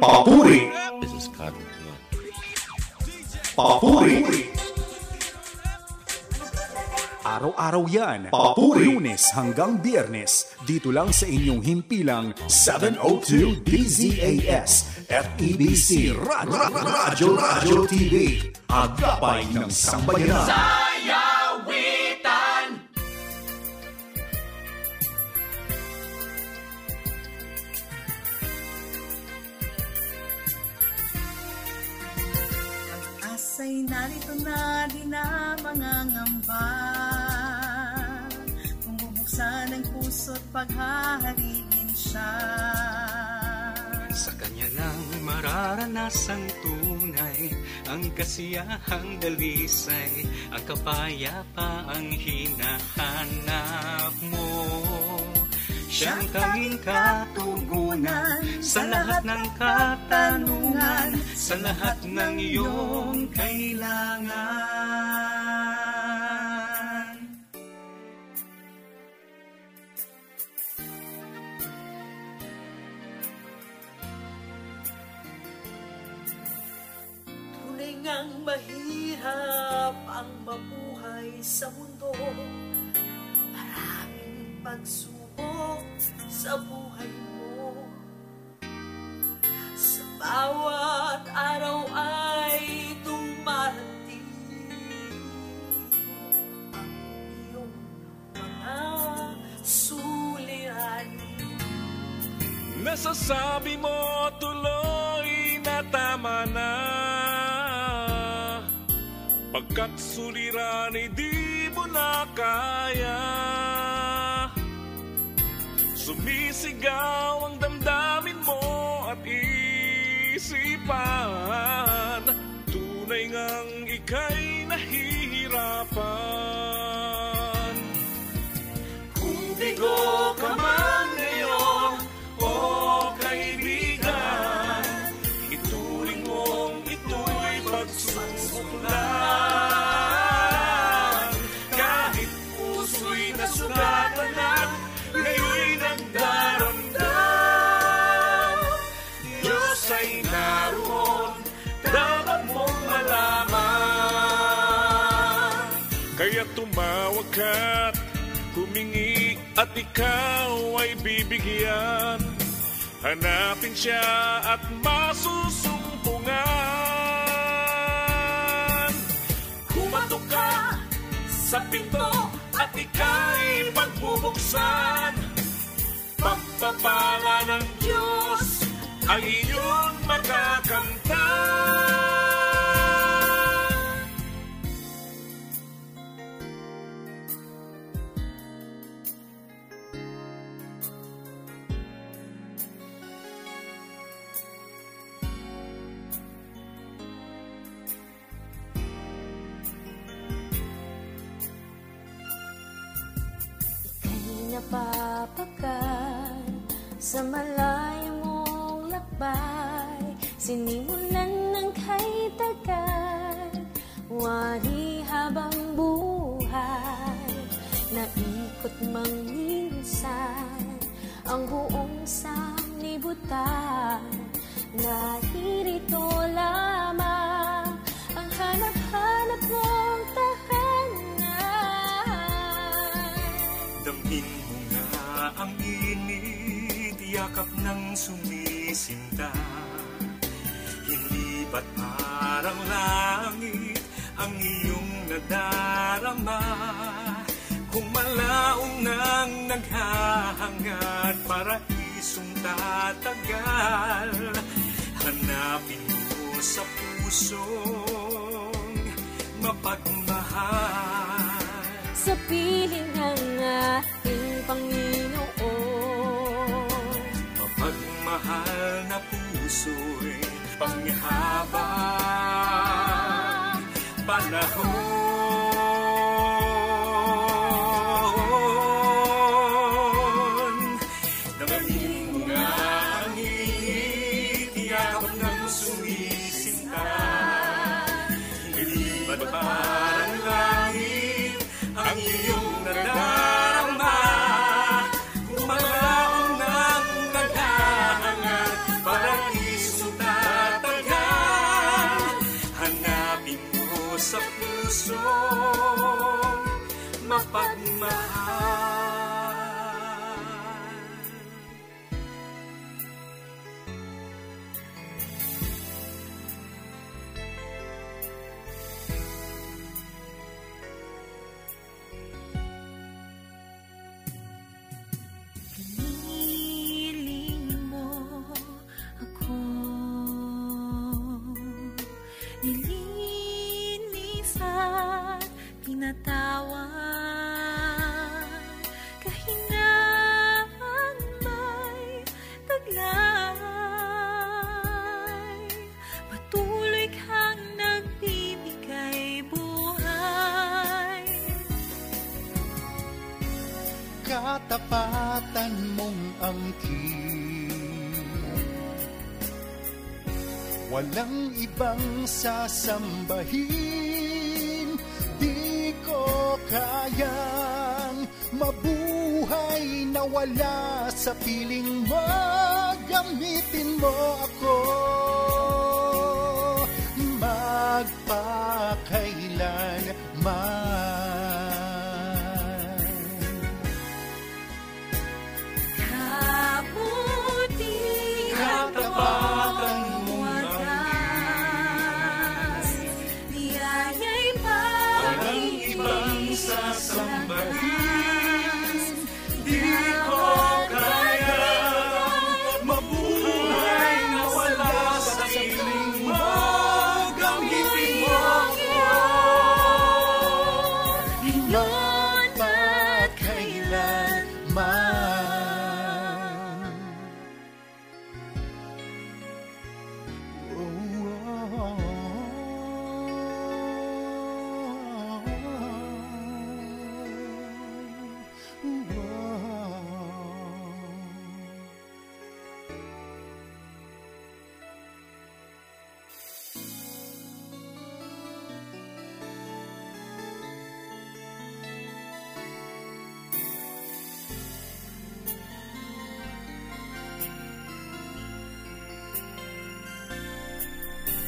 Papuri. This is Cotton. Papuri. Araw-araw yan. Papuri. Lunes hanggang Biyernes. Dito lang sa inyong himpilang 702 DZAS FEBC Radyo TV. Agapay ng Sambayanan. Sayawitan! Asa'y narito na di na mangangamba, kung bubuksan ang puso't paghahaligin siya. Sa kanya nang mararanasang tunay ang kasiyahang dalisay, ang kapayapaang hinahanap mo. Siyang tanging katugunan sa lahat ng katanungan, sa lahat ng iyong kailangan. Tunay ngang mahirap ang mabuhay sa mundo, maraming pagsubok sa buhay mo. Sa bawat araw ay dumarating ang iyong mga suliranin. Nasasabi mo tuloy na tama na, pagkat suliranin di mo na kaya. Sumisigaw ang damdamin mo at isipan, tunay ngang ika'y nahihirapan. Kung bigo ka man ngayon, o kaibigan, ituring mong ito'y pagsubok lang. Kahit puso'y nasugatan at ngayon'y nagdaramdam, Diyos ay naroon, dapat mong malaman. Kaya tumawag ka't humingi at ikaw ay bibigyan. Hanapin siya at masusumpungan. Kumatok ka sa pinto at ika'y pagbubuksan. Pagpapala ng Diyos ay iyong makakamtan. Napapagal sa malayo mong lakbay, sinimulan ng kay tagal, wari habang buhay, naikot mang minsan ang buong sanlibutan. Naririto lamang ang hanap-hanap mong tahanan. Damhin mo nga ang init, yakap ng sumisinta. Hindi ba't parang langit ang iyong nadarama? Kung malaong nang naghahangad, paraisong tatagal, hanapin mo sa pusong mapagmahal. Sa piling ng ating Panginoon, mapagmahal na puso'y panghabang panahon. Damdamin mo nga ang init, yakap ng sumisinta. Hindi ba't parang langit ang iyong nadarama? Kung malaong nang naghahangad, parang isong Walang ibang sasambahin, di ko kayang mabuhay na wala sa piling mo. Gamitin mo ako magpakailanman. Kabuti Katapatan walang ibang sasambahin, di ko kaya mabuhay na wala sa piling mo. Gamitin mo ako magpakailanman.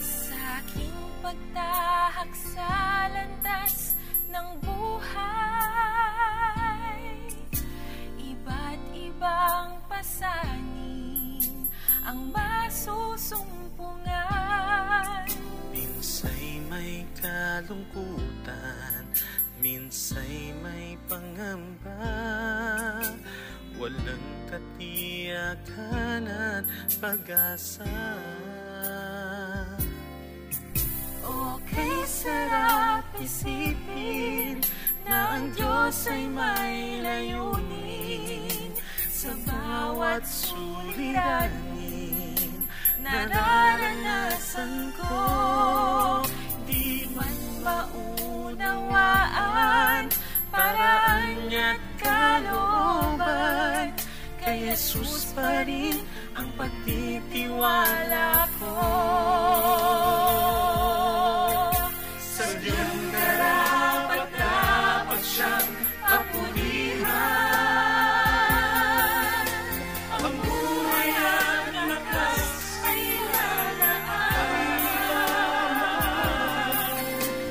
Sa aking pagtahak sa landas ng buhay, iba't ibang pasanin ang masusumpungan. Minsa'y may kalungkutan, minsa'y may pangamba, walang katiyakan at pag-asa. Okay, sarap isipin na ang Diyos ay may layunin sa bawat suliranin. Nararanasan ko, di man maunawaan, paraan niya't kalooban. Kay Jesus pa rin ang pagtitiwala ko. Sa Diyong karapat dapat siyang papurihan. Ang buhay at lakas ay lalaan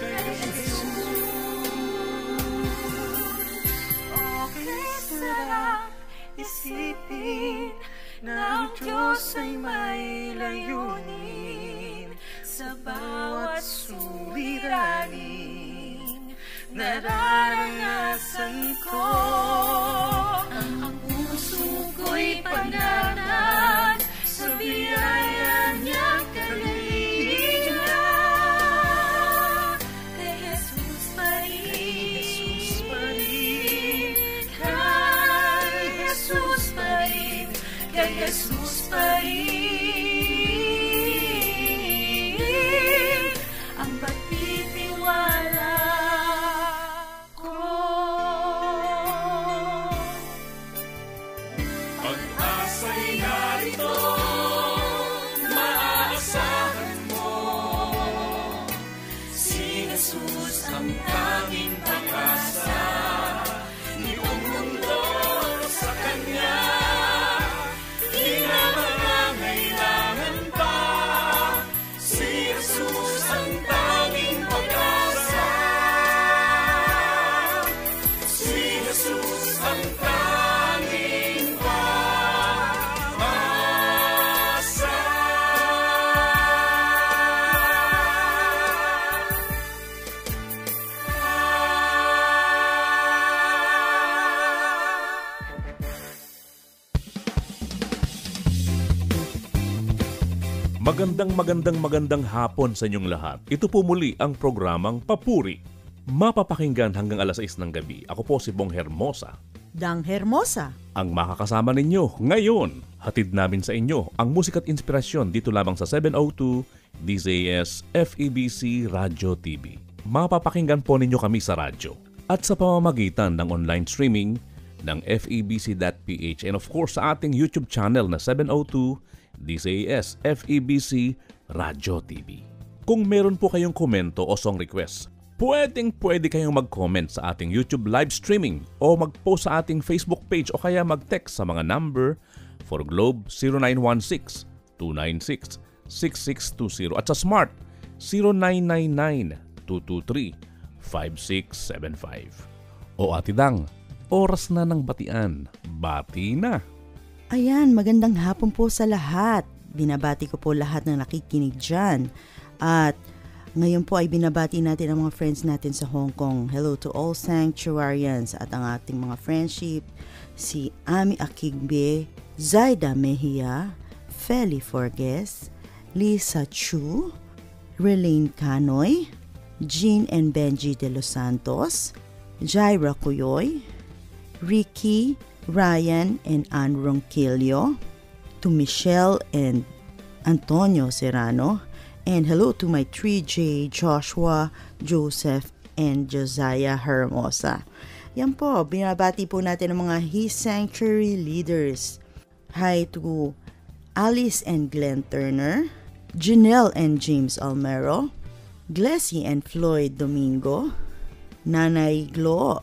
kay Jesus. Okay, sarap isipin na ang Diyos ay may layunin sa bawat suliranin. Nararanasan ko, ang puso ko'y paglanan sa biyaya niyang kalinga. Kay Jesus pa rin, kay Jesus pa rin, kay Jesus pa rin ang pagtitiwala ko. Pag-asa'y narito, maaasahan mo. Si Jesus ang tanging pag-asa. Iyong mundo sa Kanya, di na mangangailangan pa. Si Jesus ang tanging pag-asa. Si Jesus ang tanging pag-asa. Magandang hapon sa inyong lahat. Ito po muli ang programang Papuri. Mapapakinggan hanggang alas 6 ng gabi. Ako po si Bong Hermosa. Dang Hermosa. Ang makakasama ninyo ngayon. Hatid namin sa inyo ang musika at inspirasyon dito lamang sa 702 DZAS FEBC Radio TV. Mapapakinggan po ninyo kami sa radyo at sa pamamagitan ng online streaming ng FEBC.ph and of course sa ating YouTube channel na 702 DZAS FEBC Radio TV. Kung meron po kayong komento o song request, pwede kayong mag-comment sa ating YouTube live streaming o mag-post sa ating Facebook page o kaya mag-text sa mga number for Globe 0916-296-6620 at sa Smart 0999-223-5675. O Ate Dang, oras na ng batian. Bati na! Ayan, magandang hapon po sa lahat. Binabati ko po lahat ng nakikinig dyan. At ngayon po ay binabati natin ang mga friends natin sa Hong Kong. Hello to all Sanctuarians at ang ating mga friendship, si Ami Akigbe, Zaida Mejia, Feli Forges, Lisa Chu, Relaine Canoy, Jean and Benji de los Santos, Jaira Cuyoy, Ricky, Ryan and Ann Ronquillo, to Michelle and Antonio Serrano, and hello to my 3J, Joshua, Joseph, and Josiah Hermosa. Yan po, binabati po natin ang mga His Sanctuary leaders. Hi to Alice and Glenn Turner, Janelle and James Almero, Glessy and Floyd Domingo, Nanay Glo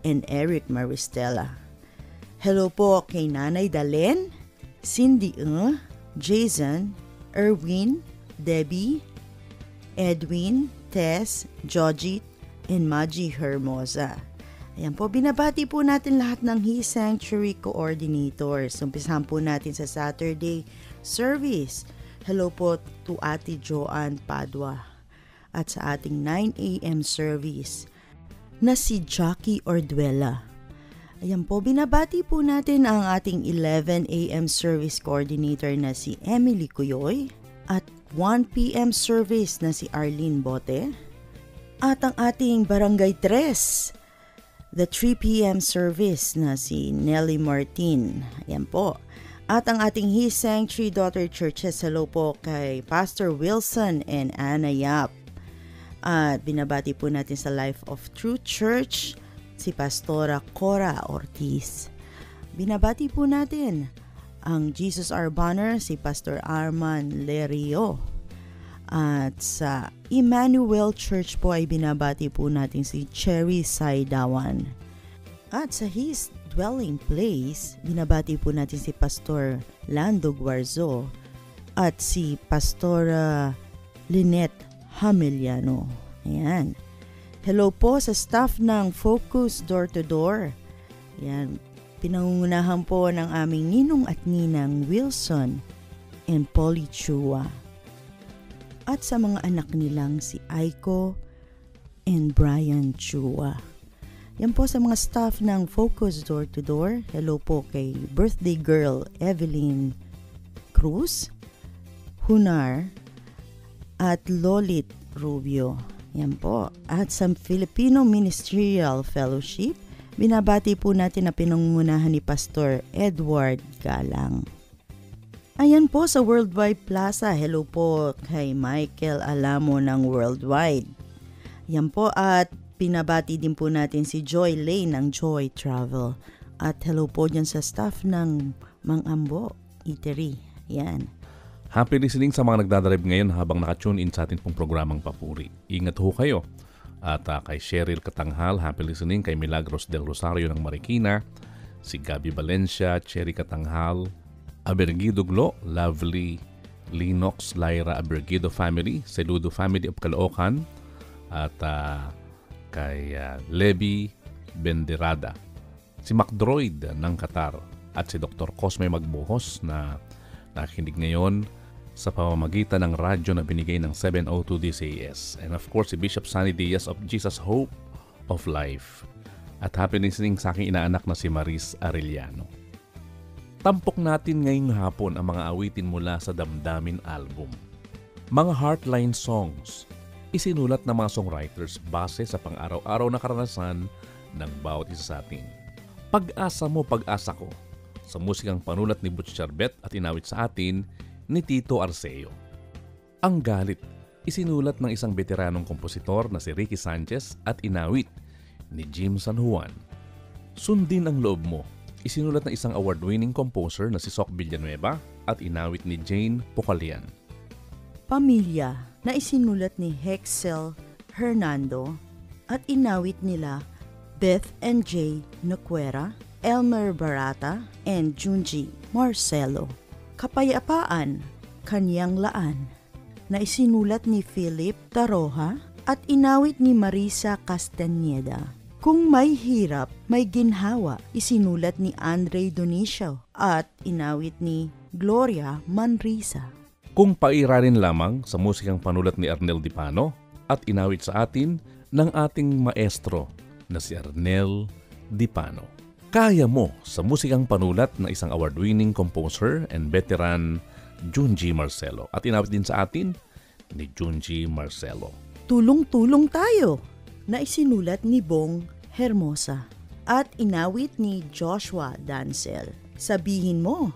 and Eric Maristella. Hello po kay Nanay Dalen, Cindy Jason, Erwin, Debbie, Edwin, Tess, Jojit, and Maji Hermosa. Ayan po, binabati po natin lahat ng His Sanctuary Coordinators. Umpisahan po natin sa Saturday service. Hello po to Ate Joanne Padua. At sa ating 9 a.m. service na si Jackie Orduela. Ayan po, binabati po natin ang ating 11 a.m. service coordinator na si Emily Cuyoy. At 1 p.m. service na si Arlene Bote. At ang ating Barangay 3, the 3 p.m. service na si Nelly Martin. Ayan po. At ang ating His Sanctuary Daughter Churches, hello po kay Pastor Wilson and Anna Yap. At binabati po natin sa Life of Truth Church, si Pastora Cora Ortiz. Binabati po natin ang Jesus Our Banner, si Pastor Arman Lerio. At sa Emmanuel Church po ay binabati po natin si Cherry Saidawan. At sa His Dwelling Place, binabati po natin si Pastor Lando Guarzo at si Pastora Lynette Hamiliano. Ayan. Hello po sa staff ng Focus Door to Door. Ayan. Pinangungunahan po ng aming ninong at ninang Wilson and Polly Chua. At sa mga anak nilang si Aiko and Brian Chua. Yan po sa mga staff ng Focus Door to Door. Hello po kay birthday girl Evelyn Cruz, Hunar, at Lolit Rubio. Yan po. At sa Filipino Ministerial Fellowship, binabati po natin na pinangungunahan ni Pastor Edward Galang. Ayan po sa Worldwide Plaza. Hello po kay Michael Alamo ng Worldwide. Yan po at pinabati din po natin si Joy Lane ng Joy Travel. At hello po dyan sa staff ng Mang Ambo Eatery. Yan. Happy listening sa mga nagdadrive ngayon habang nakatune in sa ating pong programang Papuri. Ingat ho kayo. At kay Cheryl Katanghal, happy listening kay Milagros del Rosario ng Marikina, si Gabi Valencia, Cherry Katanghal, Abergido Glo, Lovely, Linox, Lyra Abergido family, Seludo family of Caloocan, at kay Levi Benderada, si Macdroid ng Qatar, at si Dr. Cosme Magbuhos na nakikinig ngayon sa pamamagitan ng radyo na binigay ng 702 DZAS. And of course, si Bishop Sunny Diaz of Jesus Hope of Life. At happy listening sa aking inaanak na si Maris Arellano. Tampok natin ngayong hapon ang mga awitin mula sa Damdamin album. Mga heartline songs, isinulat ng mga songwriters base sa pang-araw-araw na karanasan ng bawat isa sa atin. Pag-asa mo, pag-asa ko, sa musikang panulat ni Butch Charbet at inawit sa atin ni Tito Arceo. Ang galit, isinulat ng isang veteranong kompositor na si Ricky Sanchez at inawit ni Jim San Juan. Sundin ang loob mo. Isinulat ng isang award-winning composer na si Soc Villanueva at inawit ni Jane Pocalian. Pamilya na isinulat ni Hexel Hernando at inawit nila Beth and Jay Noquera, Elmer Barata, and Junji Marcelo. Kapayapaan, Kanyang Laan na isinulat ni Philip Taroja at inawit ni Marisa Castañeda. Kung May Hirap, May Ginhawa, isinulat ni Andre Donicio at inawit ni Gloria Manrisa. Kung Pairarin Lamang sa musikang panulat ni Arnel Dipano at inawit sa atin ng ating maestro na si Arnel Dipano. Kaya Mo sa musikang panulat ng isang award-winning composer and veteran Junji Marcelo at inawit din sa atin ni Junji Marcelo. Tulong-tulong Tayo na isinulat ni Bong Hermosa at inawit ni Joshua Dancel. Sabihin Mo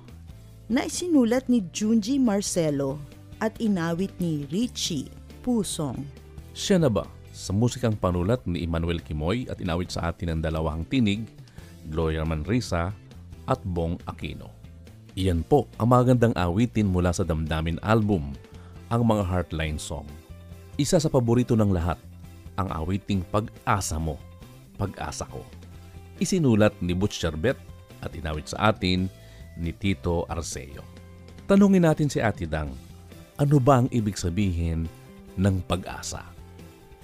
na isinulat ni Junji Marcelo at inawit ni Richie Pusong. Siya na ba sa musikang panulat ni Emmanuel Kimoy at inawit sa atin ang dalawang tinig, Gloria Manrisa at Bong Aquino. Iyan po ang magandang awitin mula sa Damdamin album, ang mga Heartline Song. Isa sa paborito ng lahat, ang awiting Pag-asa Mo, Pag-asa Ko. Isinulat ni Butch Sherbet at inawit sa atin ni Tito Arceo. Tanungin natin si Ate Dang, ano ba ang ibig sabihin ng pag-asa?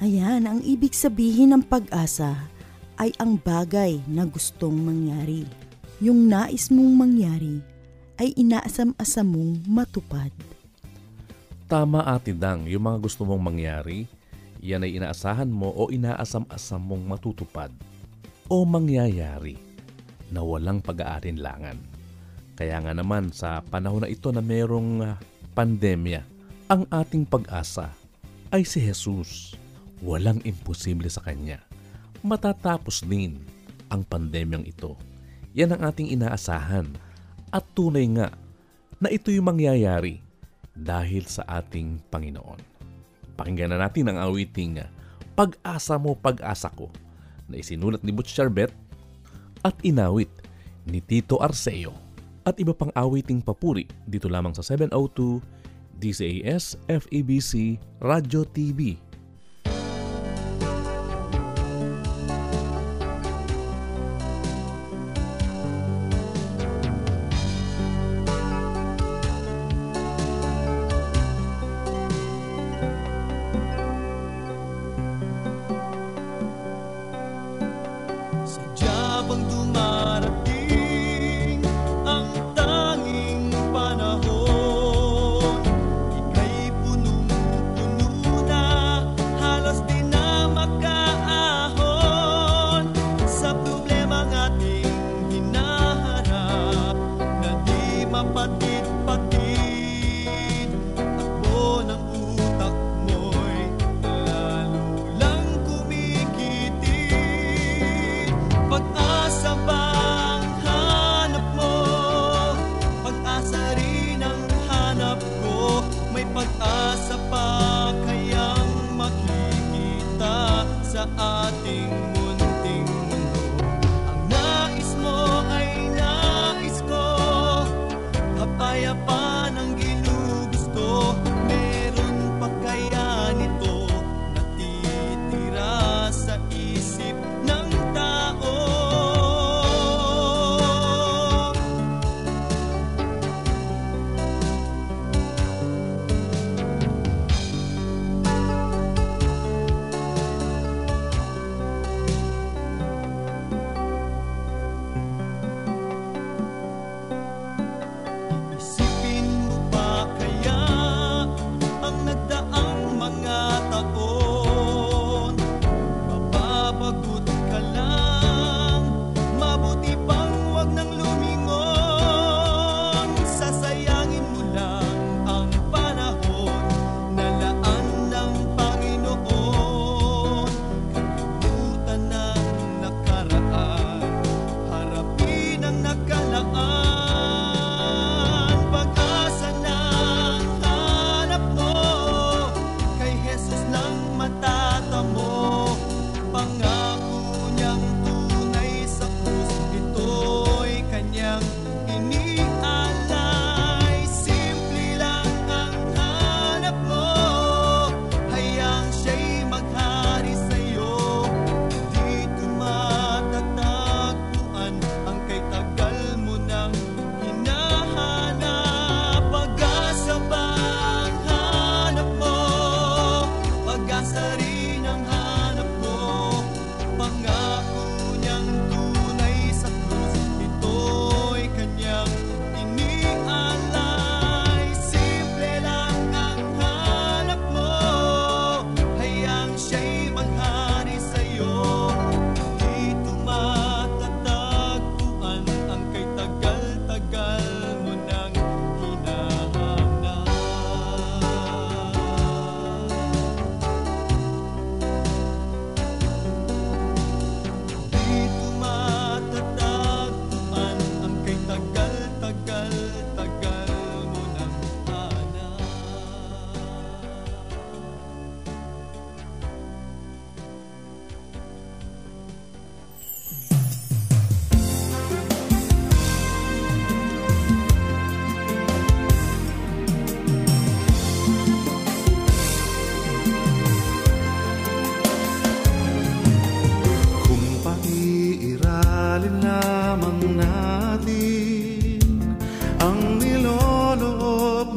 Ayan, ang ibig sabihin ng pag-asa ay ang bagay na gustong mangyari. Yung nais mong mangyari ay inaasam-asam mong matupad. Tama, Ate Dang, yung mga gusto mong mangyari, yan ay inaasahan mo o inaasam-asam mong matutupad o mangyayari na walang pag-aalinlangan. Kaya nga naman sa panahon na ito na merong pandemya, ang ating pag-asa ay si Jesus. Walang imposible sa Kanya. Matatapos din ang pandemyang ito. Yan ang ating inaasahan at tunay nga na ito yung mangyayari dahil sa ating Panginoon. Pakinggan na natin ang awiting Pag-asa Mo, Pag-asa Ko na isinulat ni Butch Sherbet at inawit ni Tito Arceo at iba pang awiting papuri dito lamang sa 702 DZAS FEBC Radio TV.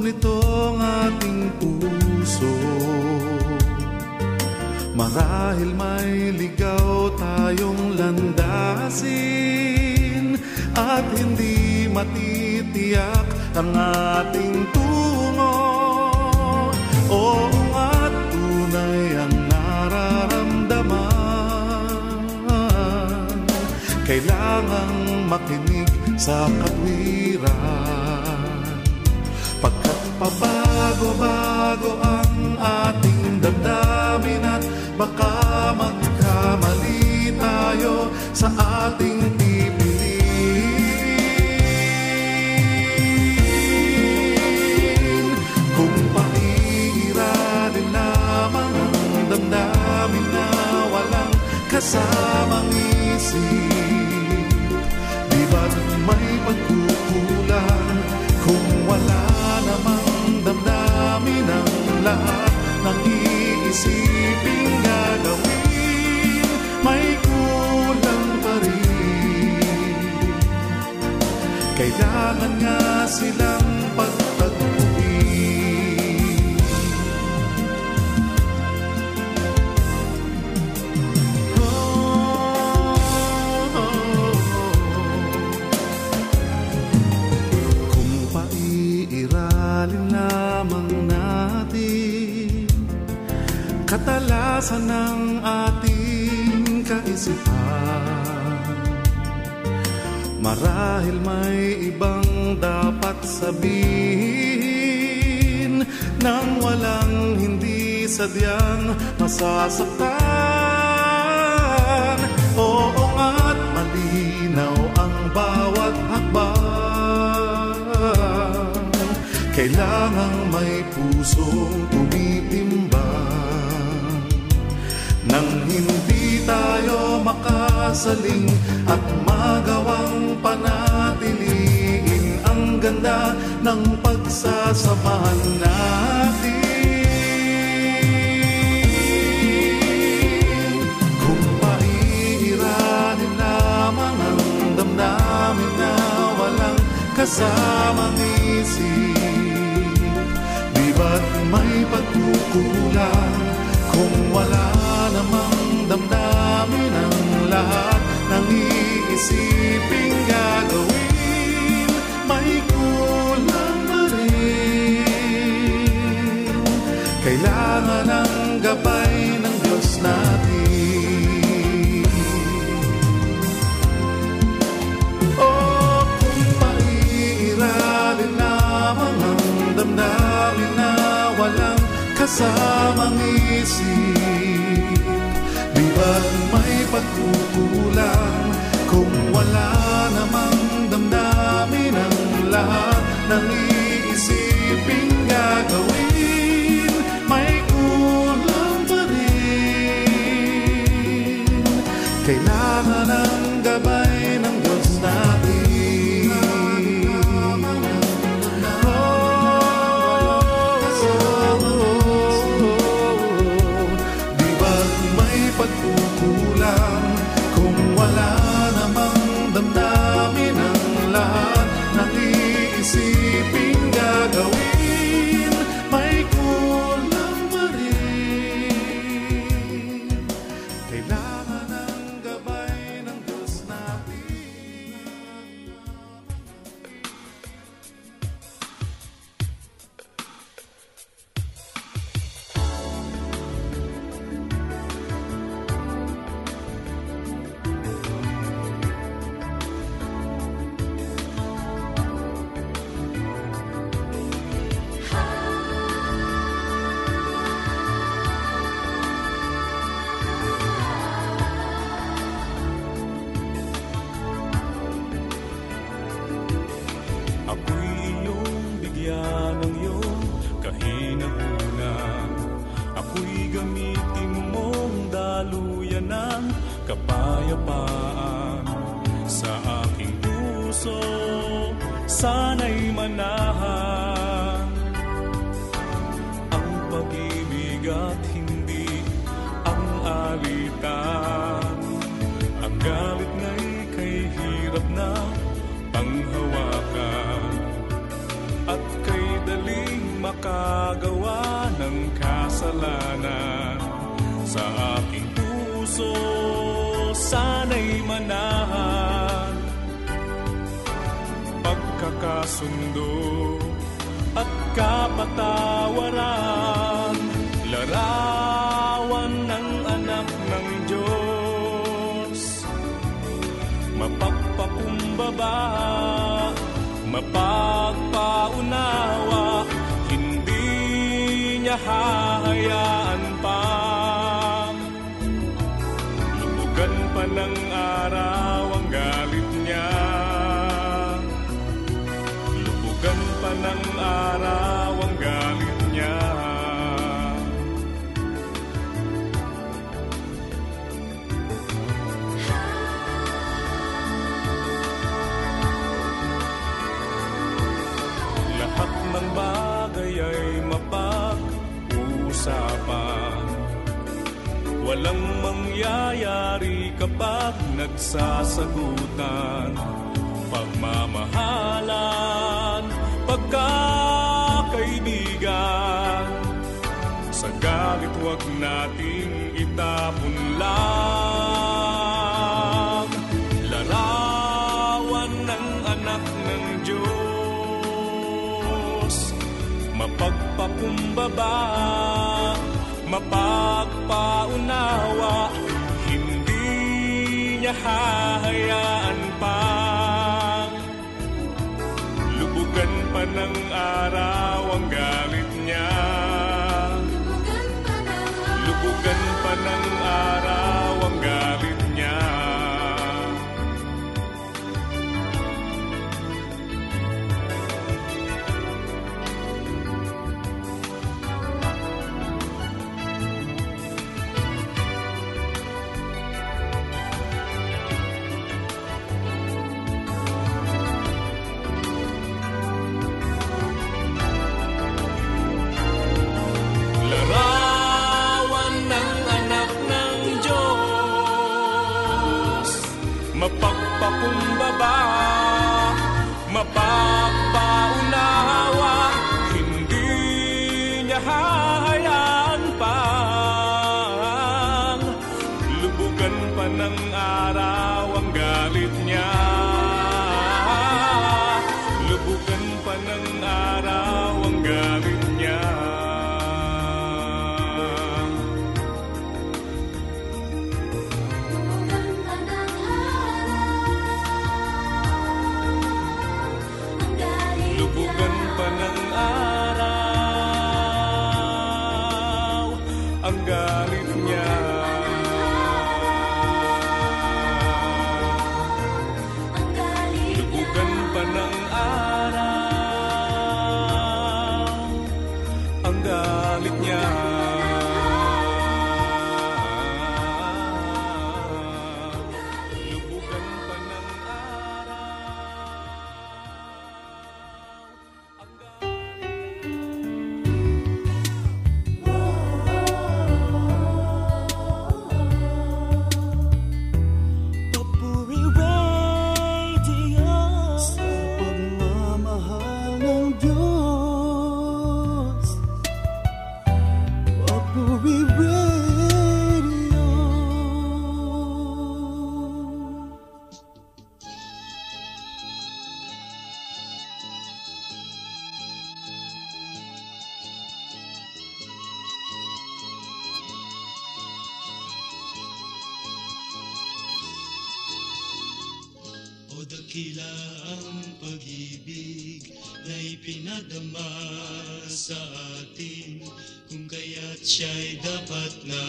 nitong ating puso. Marahil may ligaw tayong landasin at hindi matitiyak ang ating tungo. Oo nga't tunay ang nararamdaman. Kailangang makinig sa katwiran, pagkat pabago-bago ang ating damdamin at baka magkamali tayo sa ating pipiliin. Kung pairalin lamang ang damdamin na walang kasamang isip, di ba't may pagkukulang kung wala namang damdamin ang lahat ng iisiping gagawin, may kulang pa rin. Kailangan nga silang pagtagpuin. Kung paiiralin lamang natin katalasan ng ating kaisipan, marahil may ibang dapat sabihin nang walang hindi sadyang masasaktan. Oo nga't malinaw ang bawat hakbang, kailangang may pusong tumitimbang. Nang hindi tayo makasaling at magawang panatiliin ang ganda ng pagsasamahan natin. Kung pairalin lamang ang damdamin na walang kasamang isip, di ba't may pagkukulang kung wala namang damdamin ang lahat ng iisiping gagawin, may kulang pa rin. Kailangan ang gabay ng Diyos natin. Oh, kung pairalin lamang ang damdamin na walang kasamang isip, di ba't may pagkukulang kung wala namang damdamin ang lahat ng iisiping gagawin, may kulang pa rin. Kailangan ang gabay ng Diyos natin. Pagkukulang kung wala namang damdamin ang lahat ng iisiping gagawin, may kulang pa rin. Kailangan ang gabay ng Diyos natin. kapayapaan sa aking puso, sana'y manahan ang pag-ibig at hindi ang alitan. Ang galit na'y kay hirap na panghawakan at kay daling makagawa ng kasalanan. Sa aking puso sana'y manahan pagkakasundo at kapatawaran, larawan ng anak ng Diyos, mapagpakumbaba, mapagpaunawa, hindi niya hahayaan pa. Lubugan pa ng araw ang galit niya, lubugan pa ng araw ang galit niya. Lahat ng bagay ay mapag-uusapan, walang mangyayari kapag nagsasagutan. Pagmamahalan, pagkakaibigan, sa galit huwag nating itapon lang. Larawan ng anak ng Diyos, mapagpakumbaba, mapagpaunawa, hindi niya hahayaan pa. Lubugan pa ng araw ang galit niya, lubugan pa ng araw ang galit niya. Mapagpakumbaba, mapagpaunawa, hindi niya hahayaan pa. Lubugan pa ng araw ang galit niya, lubugan pa ng araw ang galit niya. Lubugan pa ng araw ang galit niya. Lubugan pa ng araw ang galit niya. Lubugan pa ng Papuri Radio, sa pagmamahal ng Diyos. Papuri Radio. O dakila ang pag-ibig na ipinadama sa atin, kung kaya't siya'y dapat na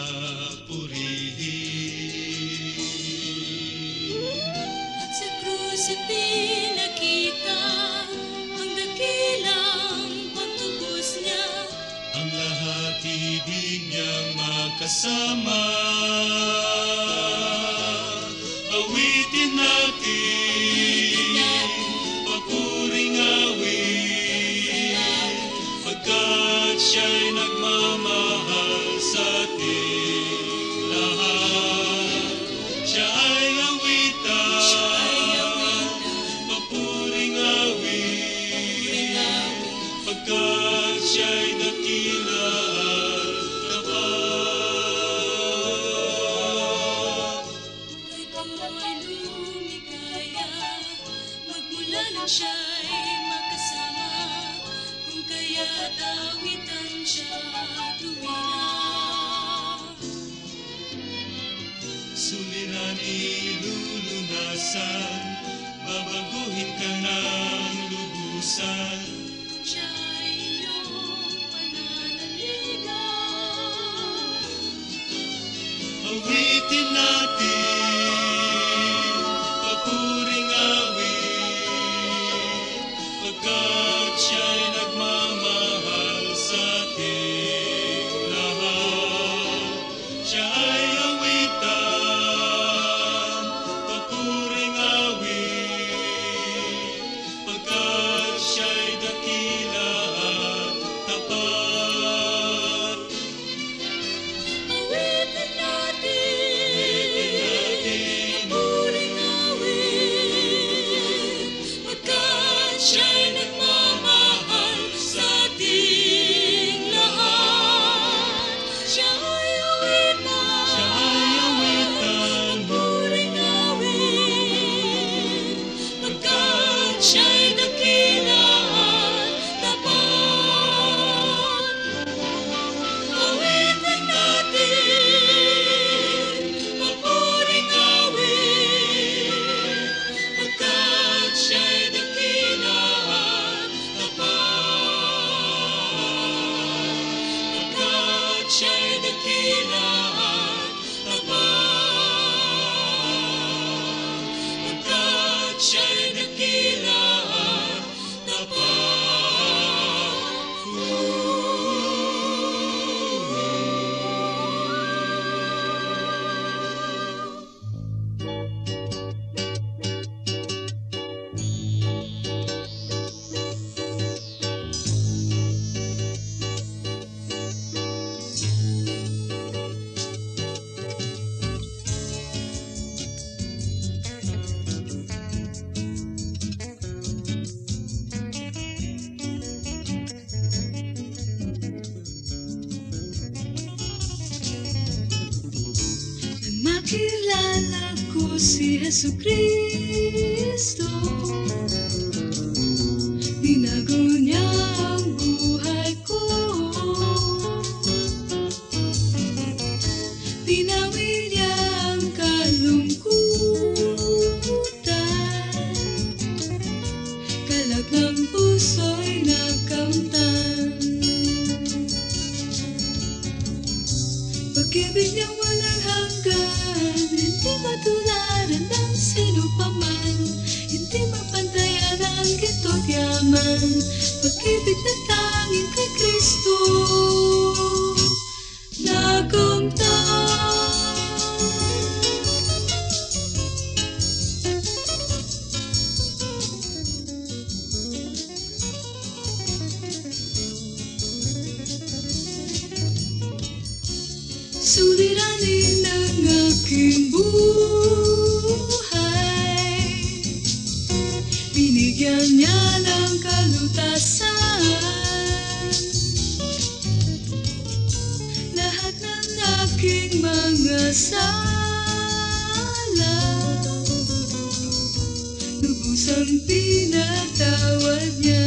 purihin. At sa krus ipinakita ang dakilang pagtubos niya, ang lahat ibig niyang makasama. Awitin natin, papuring awit, pagkat siya'y nagmamahal sa ating lahat. Siya ay awitan, papuring awit, pagkat siya'y dakila at tapat. Kung ako'y lumigaya, magmula nang siya'y makasama, kung kaya't awitan siya tuwina. Suliranin, lulunasan, babaguhin ka ng lubusan. Kung siya'y iyong pananaligan, Awitin natin, papuring awit, pagkat siya'y nagmamahal sa ating lahat. Siya ay awitan, papuring awit, pagkat siya'y dakila at tapat. awitin natin, papuring awit, pagkat siya'y nagmamahal sa ating lahat. Siya ay awitan, papuring awit, pagkat siya'y dakila at tapat. Awitin natin, papuring awit, pagkat siya'y dakila at tapat. Pagkat siya'y dakila at tapat. Pagkat siya'y dakila at tapat. Nang makilala ko si Jesucristo, binago niya ang buhay ko. Binawi niya ang kalungkutan, kalag ng puso'y nakamtan. Pag-ibig niyang walang hanggan, hindi matularan ng sino pa man, hindi mapantayan ang gito't yaman. Pag-ibig na tanging kay Kristo nakamtan. Suliranin ang aking buhay, binigyan niya ng kalutasan. Lahat ng aking mga sala, lubusang pinatawad niya.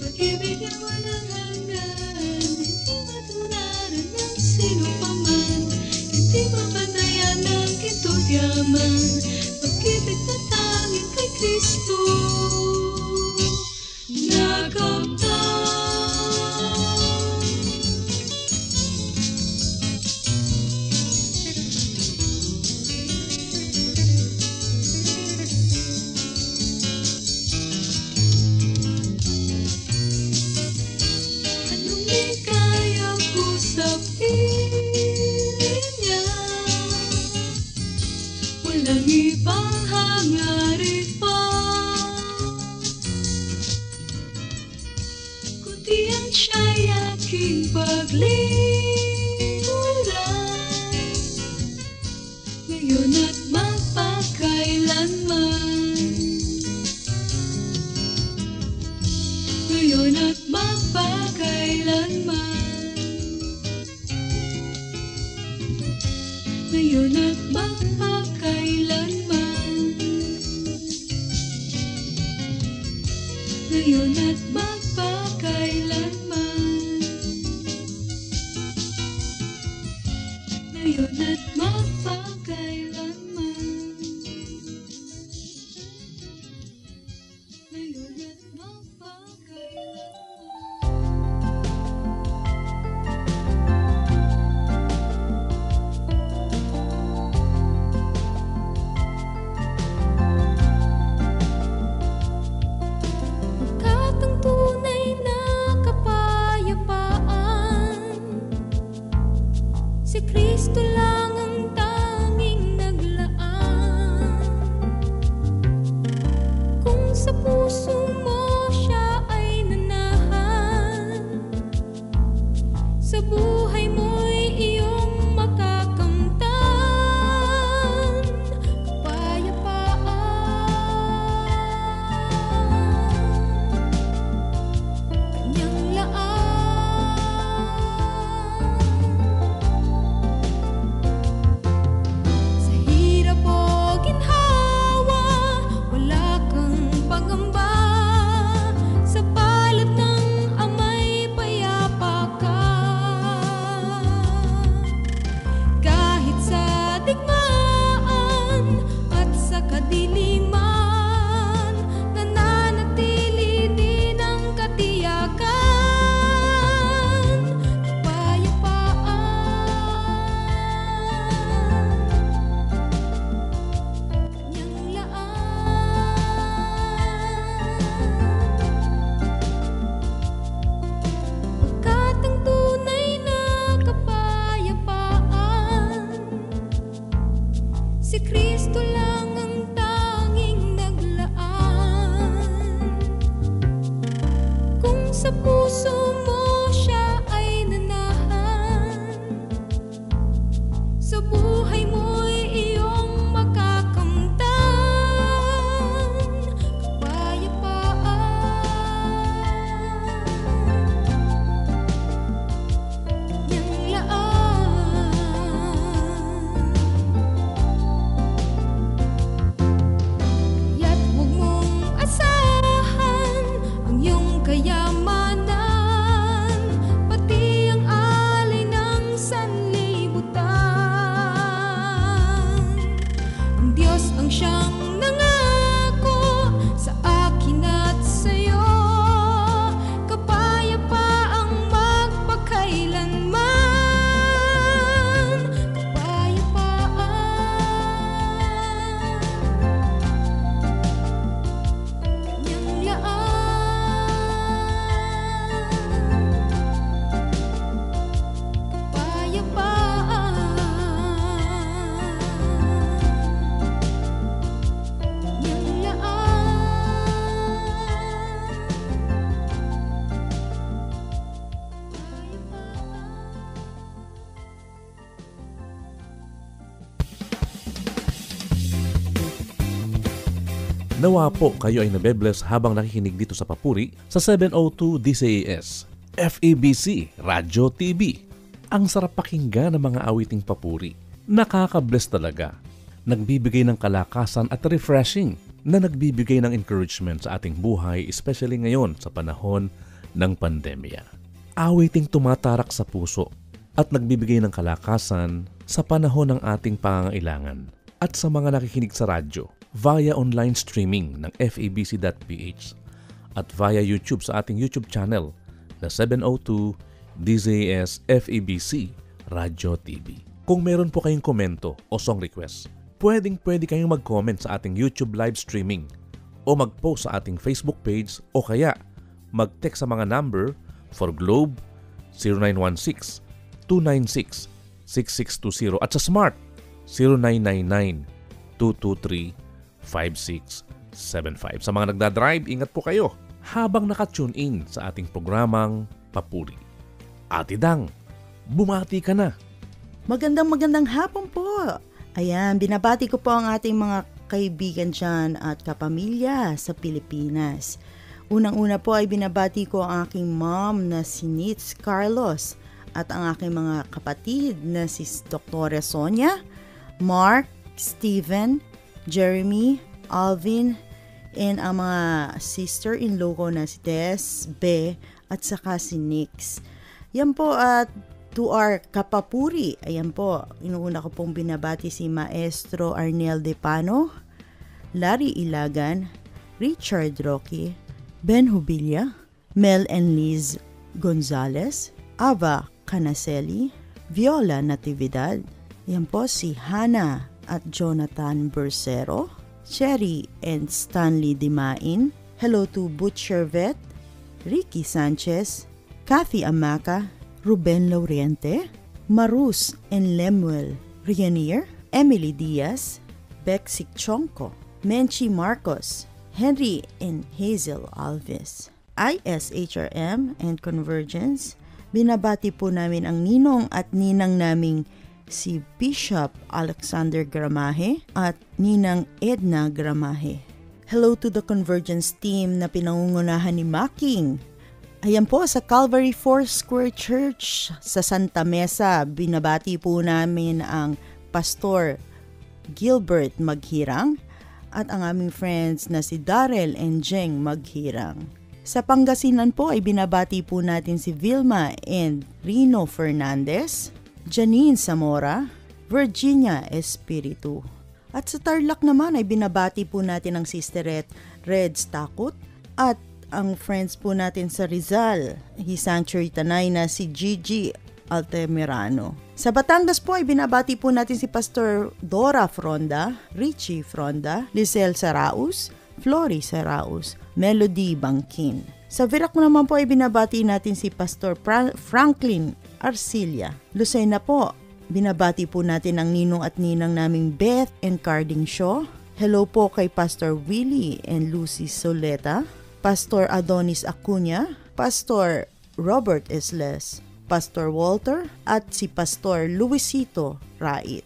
Pag-ibig na walang hanggan, hindi matularan ng sino pa man, hindi mapantayan ng gito't yaman. Pag-ibig na tanging kay Kristo nakamtan. siya'y aking paglingkuran, ngayon at magpakailanman. Ngayon at magpakailanman. Ngayon at magpakailanman. Ngayon at magpakailanman. Ngayon at magpakailanman. Ngayon at si Kristo lang ang tanging naglaan. Kung sa puso mo siya ay nanahan, sa buhay mo'y iyong makakamtan kapayapaan. Kanyang laan si Kristo lang ang tanging naglaan. Kung sa puso mo siya ay nanahan, sa buhay mo'y iyong makakamtan kapayapaan. Niyang laan kayamanan, pati ang alay ng sanlibutan. Ang Diyos ang siyang nangako sa akin at sa'yo, kapayapaang magpakailanman, kapayapaan. Kanyang laan Nawa po kayo ay nabebless habang nakikinig dito sa Papuri sa 702 DZAS, FEBC, Radyo TV. Ang sarap pakinggan ng mga awiting papuri. Nakaka-bless talaga. Nagbibigay ng kalakasan at refreshing na nagbibigay ng encouragement sa ating buhay, especially ngayon sa panahon ng pandemya. Awiting tumatarak sa puso at nagbibigay ng kalakasan sa panahon ng ating pangangailangan. At sa mga nakikinig sa radyo, via online streaming ng febc.ph at via YouTube sa ating YouTube channel na 702 DZAS FEBC Radyo TV. Kung meron po kayong komento o song request, pwede kayong mag-comment sa ating YouTube live streaming o mag-post sa ating Facebook page o kaya mag-text sa mga number for Globe 0916-296-6620 at sa Smart 0999-223-5675. Sa mga nagdadrive, ingat po kayo habang naka-tune in sa ating programang papuri. Ate Dang, bumati ka na. Magandang hapon po. Ayan, binabati ko po ang ating mga kaibigan dyan at kapamilya sa Pilipinas. Unang-una po ay binabati ko ang aking mom na si Nitz Carlos at ang aking mga kapatid na si Dr. Sonia, Mark, Steven, Jeremy, Alvin, and ang mga sister-in-law ko na si Des, Be, at saka si Nix. Yan po at to our kapapuri, ayan po, inuuna ko pong binabati si Maestro Arnel Depano, Larry Ilagan, Richard Roque, Ben Hubilia, Mel and Liz Gonzalez, Ava Canaselli, Viola Natividad, ayan po si Hannah at Jonathan Bersero, Cherry and Stanley Dimain, hello to Butcher Vet, Ricky Sanchez, Kathy Amaca, Ruben Lauriente, Marus and Lemuel Rianier, Emily Diaz, Bexik Chonko, Menchi Marcos, Henry and Hazel Alves, ISHRM and Convergence. Binabati po namin ang ninong at ninang naming si Bishop Alexander Gramahe at Ninang Edna Gramahe. Hello to the Convergence team na pinangungunahan ni Making. Ayan po sa Calvary Foursquare Church sa Santa Mesa, binabati po namin ang Pastor Gilbert Maghirang at ang aming friends na si Darrell and Jeng Maghirang. Sa Pangasinan po ay binabati po natin si Vilma and Rino Fernandez, Janine Zamora, Virginia Espiritu. At sa Tarlac naman ay binabati po natin ang Sisterette Reds Takut at ang friends po natin sa Rizal, Sanctuary Tanay na si Gigi Altemirano. Sa Batangas po ay binabati po natin si Pastor Dora Fronda, Richie Fronda, Lizelle Saraus, Flory Saraus, Melody Bangkin. Sa Virac naman po ay binabati natin si Pastor Franklin Arcilia. Lucena po, binabati po natin ang ninong at ninang naming Beth and Carding Shaw. Hello po kay Pastor Willie and Lucy Soleta, Pastor Adonis Acuña, Pastor Robert Isles, Pastor Walter, at si Pastor Luisito Rait.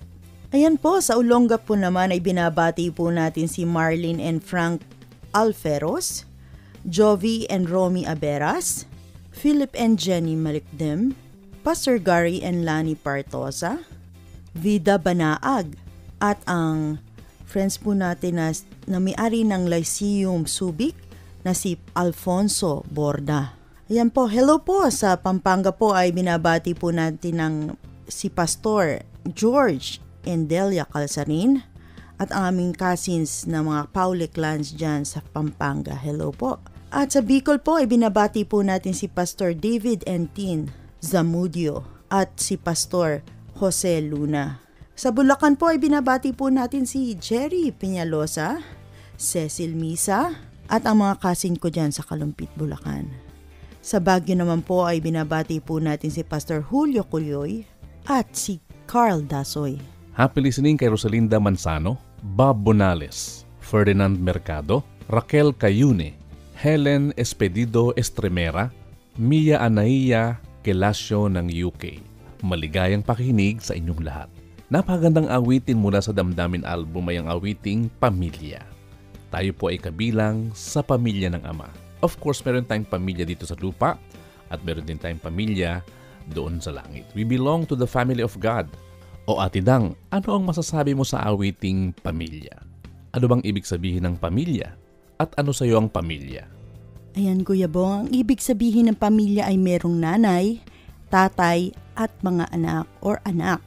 Ayan po, sa Olongapo po naman ay binabati po natin si Marlene and Frank Alferos, Jovi and Romy Aberas, Philip and Jenny Malikdem, Pastor Gary and Lani Partosa, Vida Banaag, at ang friends po natin na may-ari ng Lyceum Subic, na si Alfonso Borda. Ayan po, hello po sa Pampanga po ay binabati po natin ng si Pastor George and Delia Calzarin at ang aming cousins na mga Pauli clans dyan sa Pampanga. Hello po. At sa Bicol po ay binabati po natin si Pastor David and Tin Zamudio at si Pastor Jose Luna. Sa Bulacan po ay binabati po natin si Jerry Peñalosa, Cecil Misa, at ang mga cousin ko dyan sa Kalumpit, Bulacan. Sa Baguio naman po ay binabati po natin si Pastor Julio Culioy at si Carl Dasoy. Happy listening kay Rosalinda Manzano, Bob Bonales, Ferdinand Mercado, Raquel Cayune, Helen Espedido Estremera, Mia Anaya Kelasio ng UK. Maligayang pakikinig sa inyong lahat. Napakagandang awitin mula sa Damdamin album ay ang awiting Pamilya. Tayo po ay kabilang sa pamilya ng Ama. Of course, meron tayong pamilya dito sa lupa at meron din tayong pamilya doon sa langit. We belong to the family of God. O Ate Dang, ano ang masasabi mo sa awiting Pamilya? Ano bang ibig sabihin ng pamilya? At ano sa iyo ang pamilya? Ayan Kuya Bong, ang ibig sabihin ng pamilya ay merong nanay, tatay at mga anak or anak.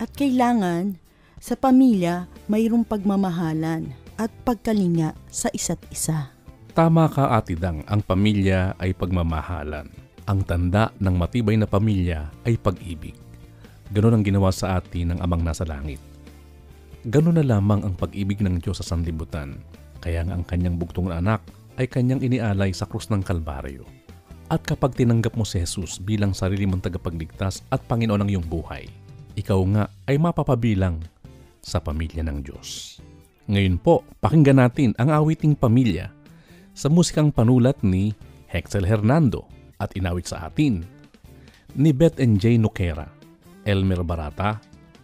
At kailangan sa pamilya mayroong pagmamahalan at pagkalinga sa isa't isa. Tama ka Ate Dang, ang pamilya ay pagmamahalan. Ang tanda ng matibay na pamilya ay pag-ibig. Ganon ang ginawa sa atin ng Amang nasa langit. Ganon na lamang ang pag-ibig ng Diyos sa sanlibutan. Kaya nga ang kanyang bugtong na anak ay kanyang inialay sa krus ng Kalbaryo. At kapag tinanggap mo si Jesus bilang sarili mong tagapagligtas at Panginoon ng iyong buhay, ikaw nga ay mapapabilang sa pamilya ng Diyos. Ngayon po, pakinggan natin ang awiting Pamilya sa musikang panulat ni Hexel Hernando at inawit sa atin ni Beth and J. Noquera, Elmer Barata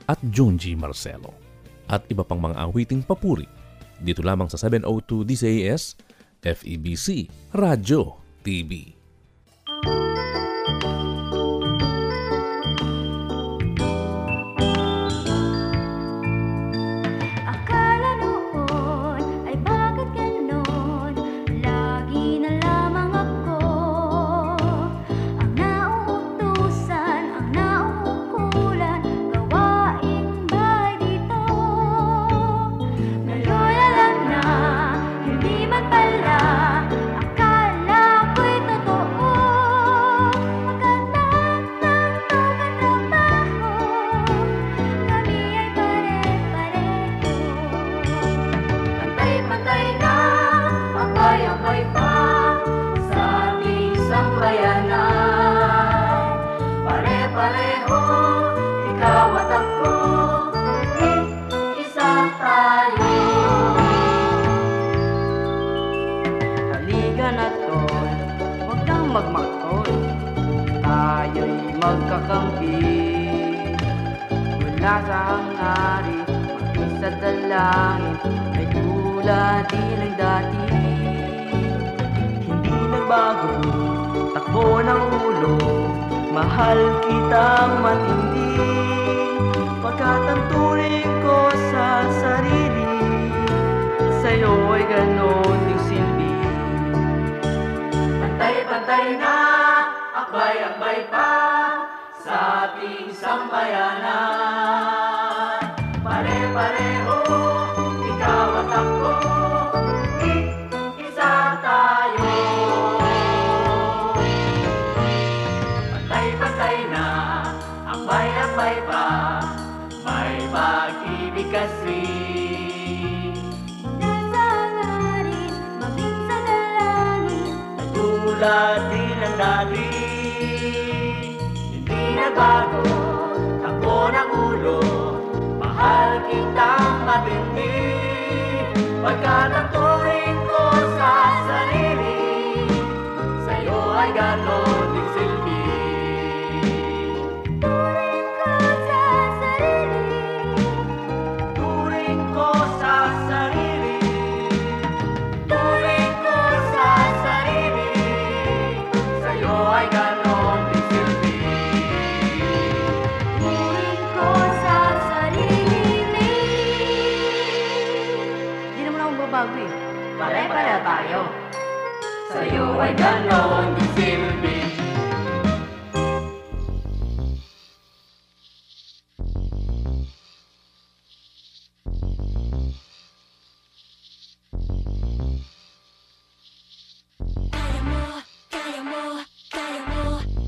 at Junji Marcelo. At iba pang mga awiting papuri dito lamang sa 702 DZAS FEBC Radyo TV. Akala noon ay bakit ganon, lagi na lamang ako ang nauutusan, ang nauukulan, gawaing bahay dito. Ngayon alam na, hindi man pala, akala ko'y totoo. Magandang ng pagkatrabaho, kami ay pare-pareho. Pantay-pantay na, abay-abay pa sa ating sambayanan. Pare-pareho, ikaw at ako, isa tayo. Halika na tol, huwag kang magmaktol, tayo'y magkakampi. Mula sa hangarin, maging sa dalangin, ay tulad din ng dati. Hindi nagbago, takbo ng ulo, mahal kitang matindi. Pagkat ang turing ko sa sarili, sa'yo ay ganon ding silbi. Pantay-pantay na, akbay-akbay pa sa ating sambayanan. Pare-pareho, ikaw at ako, isa tayo. Pantay-pantay na, akbay-akbay pa, may pag-ibig kasi. Nasa hangarin, maging sa dalangin, Tulad din ng dati, hindi nagbago, takbo ng ulo, mahal kitang matindi. Pagkat ang turing ko sa sarili, sa'yo ay ganon din silbi. turing ko sa sarili. Turing ko sa sarili, turing ko sa sarili, sa'yo ay ganon din silbi. Turing ko sa sarili. Di naman ako babago eh. Pare-pare tayo, sa'yo ay ganon din silbi. Kaya mo, kaya mo, kaya mo,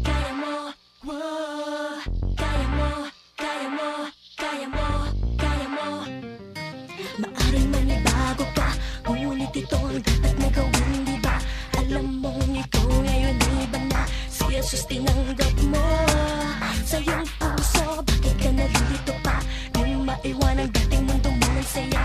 kaya mo, wow. Kaya mo, kaya mo, kaya mo, kaya mo. Maaring manibago ka, ngunit ito ang dapat na gawin, di ba? Alam mong ikaw ngayon ay iba na, si Jesus tinanggap mo sa iyong puso. Bakit ka narito pa? Di maiwan ang dating mundo mo ng saya.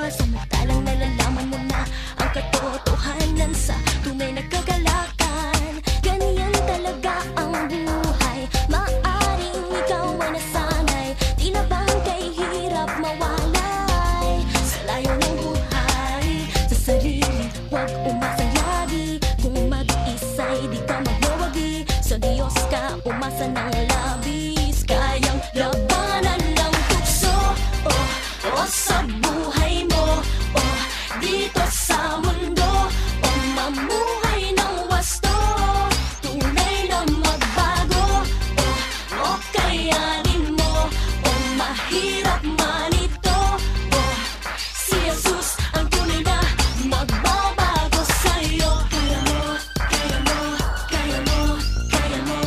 Samantalang nalalaman mo na ang katotohanan sa tunay na kagalakan. Ganyan talaga ang buhay, maaring ikaw ay nasanay. Di na bang kay hirap mawalay sa layo ng buhay? Sa sarili, huwag umasa lagi. Kung mag-isa'y di ka magwawagi, sa Diyos ka umasa ng labis. Kayang labanan ng tukso, o sa buhay mo, o dito sa mundo, o mamuhay ng wasto. Tunay na magbago, o kayanin mo, o mahirap man ito, o si Jesus ang tunay na magbabago sa'yo. Kaya mo, kaya mo, kaya mo, kaya mo,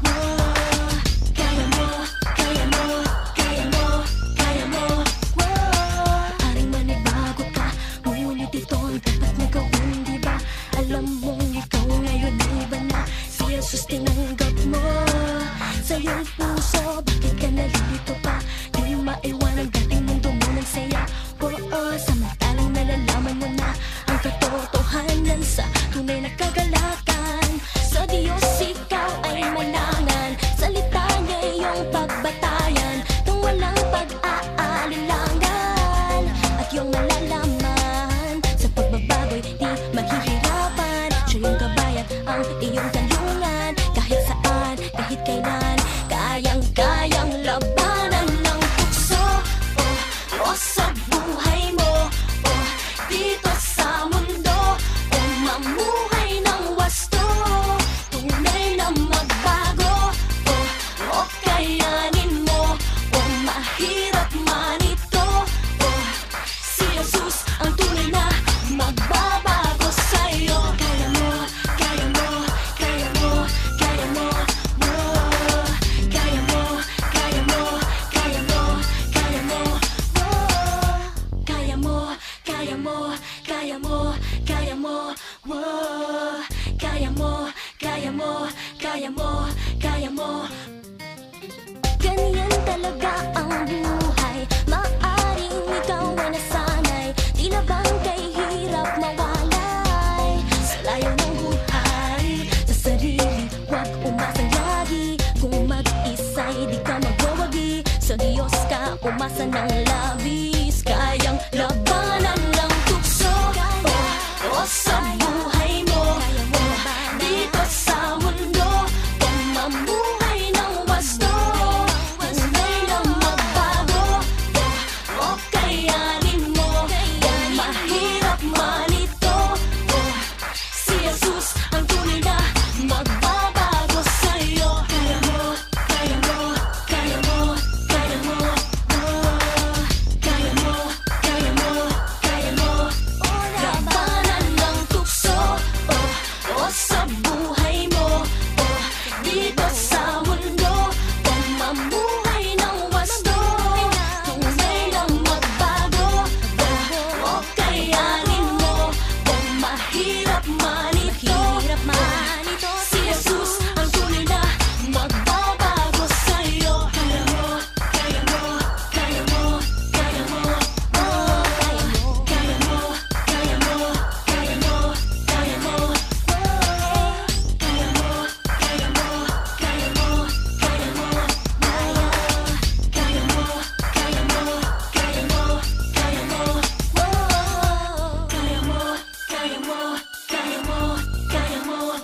wow. Kaya mo, kaya mo, kaya mo, kaya mo, wow. Maaring manibago ka, ngunit ito ang dapat na gawin, di ba? Alam mong ikaw ngayon ay iba na, si Jesus tinanggap mo sa iyong puso. Bakit ka narito pa? Di maiwan ang dating mundo mo ng saya. Samantalang nalalaman mo na ang katotohanan sa tunay na kagalakan. Sa Diyos ang iyong talungan. Kahit saan, kahit kailan, kayang-kayang labanan ng tukso. O sa buhay mo, o dito sa mundo, o mamuhay ng wasto. Tunay na magbago, o kayanin mo, o mahirap man ito. Si Jesus ang tunay na magbabago sa'yo. Kaya mo, kaya mo, kaya mo, kaya mo, oh. Kaya mo, kaya mo, kaya mo, kaya mo, oh. Kaya mo, kaya mo, kaya mo, kaya mo, oh. Kaya mo, kaya mo, kaya mo, kaya mo. Ganyan talaga ang buhay. Maaring ikaw ay nasanay, tila bang kay hirap mawalay. Sa layo ng buhay, sa sarili, huwag umasang lagi. Kung mag-isa'y di ka magwawagi, sa Diyos ka umasa ng labis. Kayang labanan ng tukso, o sa buhay mo, dito sa mundo, o mamuhay ng wasto. Tunay na magbago, o kayanin mo, o mahirap man ito. Si Jesus ang tunay na magbabago sa'yo. Kaya mo, kaya mo, kaya mo, kaya mo, oh. Kaya mo, kaya mo, kaya mo, labanan ng tukso, o sa buhay mo, o dito sa mundo, o mamuhay ng wasto. Tunay na magbago, o kayanin mo, o mahirap man ito. Si Jesus ang tunay na magbabago sa'yo. Kaya mo, kaya mo, kaya mo, kaya mo, oh. Kaya mo, kaya mo, kaya mo, kaya mo, oh. Kaya mo, kaya mo, kaya mo, kaya mo, oh. Kaya mo, kaya mo, kaya mo, kaya mo, oh. Kaya mo, kaya mo, kaya mo, kaya mo, oh.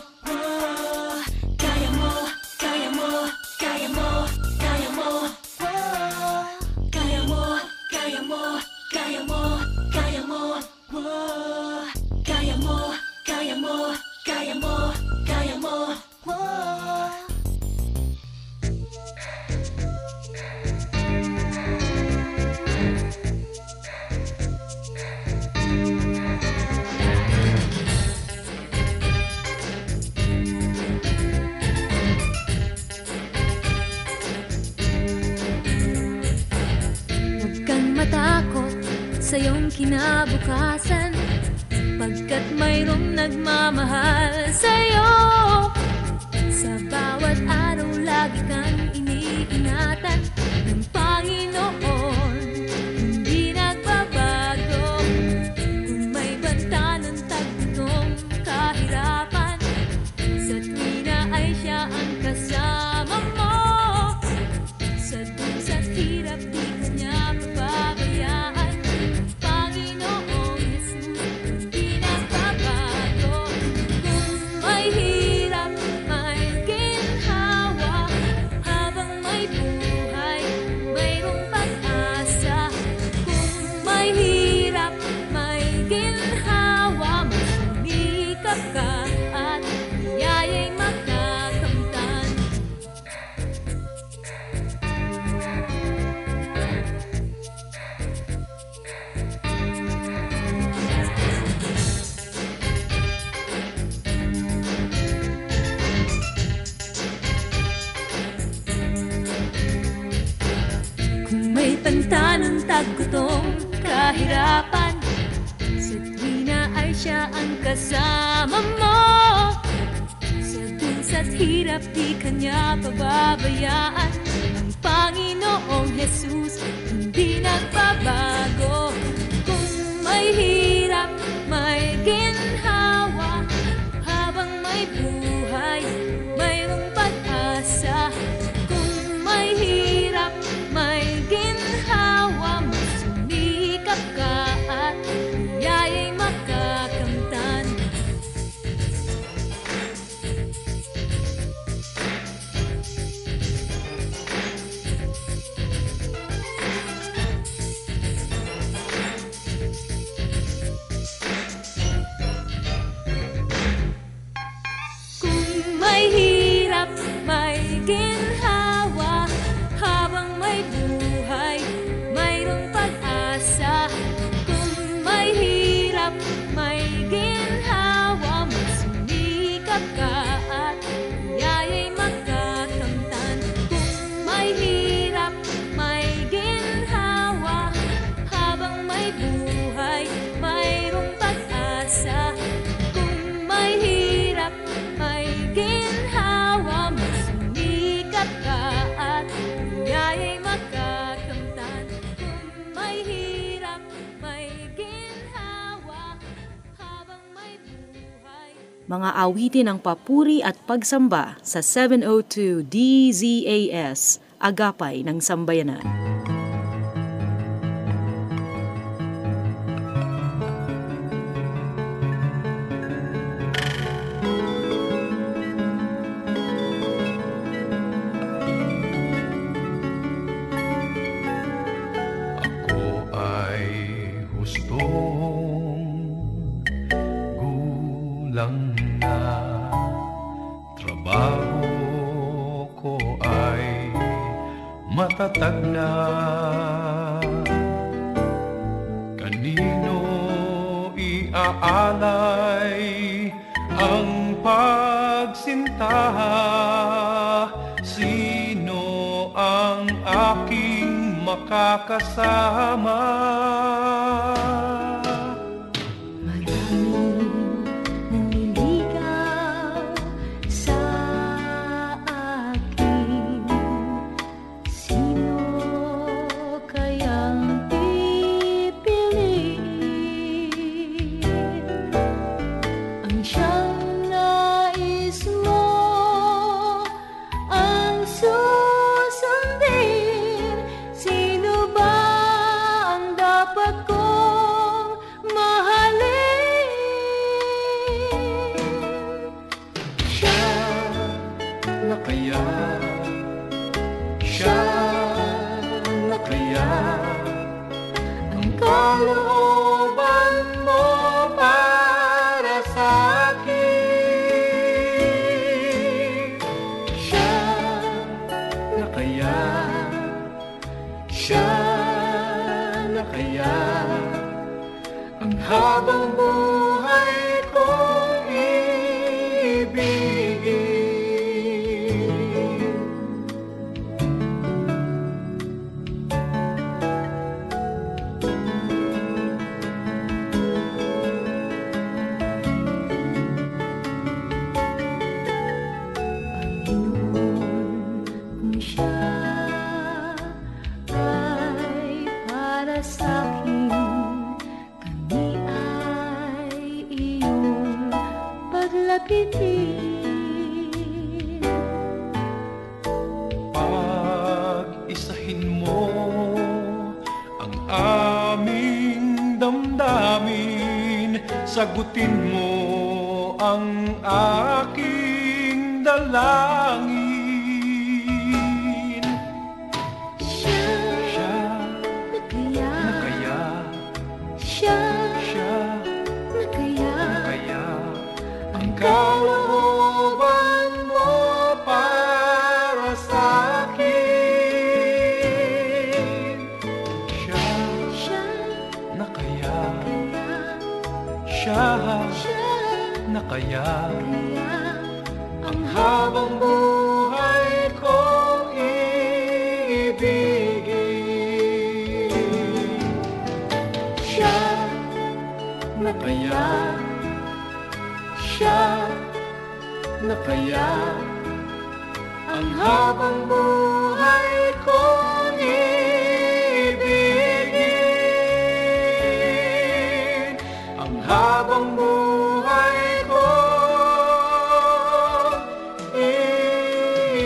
Kaya mo, kaya mo, kaya mo, kaya mo, kaya mo, oh. Kaya mo, kaya mo, kaya mo, kaya mo, oh. Kaya mo, kaya mo, kaya mo, kaya mo, oh. Huwag kang matakot sa iyong kinabukasan, pagkat mayroong nagmamahal sa'yo. Sa bawat araw lagi kang iniingatan ng Panginoon, hindi nagbabago. Kung may banta ng tagputong kahirapan, sa tuwina ay siya ang kasama mo. Sa dusa't hirap di ka niya pababayaan. Panginoong Jesus, hindi nagbabago. Kung may hirap, may ginhawa, habang may buhay, mayroong pag-asa. Kung may hirap, may ginhawa, mas sumikap ka at biyaya'y makakamtan. Kung may banta ng tagutong kahirapan, sa tuwina ay siya ang kasama mo. Sa dusa't hirap di ka niya pababayaan. Ang Panginoong Jesus hindi nagbabago. Kung may hirap, may ginhawa, habang may buhay, mayroong pag-asa. Kung may hirap, may ginhawa, sumikap ka at biyaya'y makakamtan. mga awitin ng papuri at pagsamba sa 702 DZAS, Agapay ng Sambayanan. Matatag na kanino iaalay ang pagsintaha, sino ang aking makakasama. Pag-isahin mo ang aming damdamin, sagutin mo ang aking dalangin. Siya nakaya ang kalooban mo para sa akin. Siya nakaya ang habang buhay kong iibigin. Siya nakaya ang habang buhay kong iibigin. Ang habang buhay kong iibigin.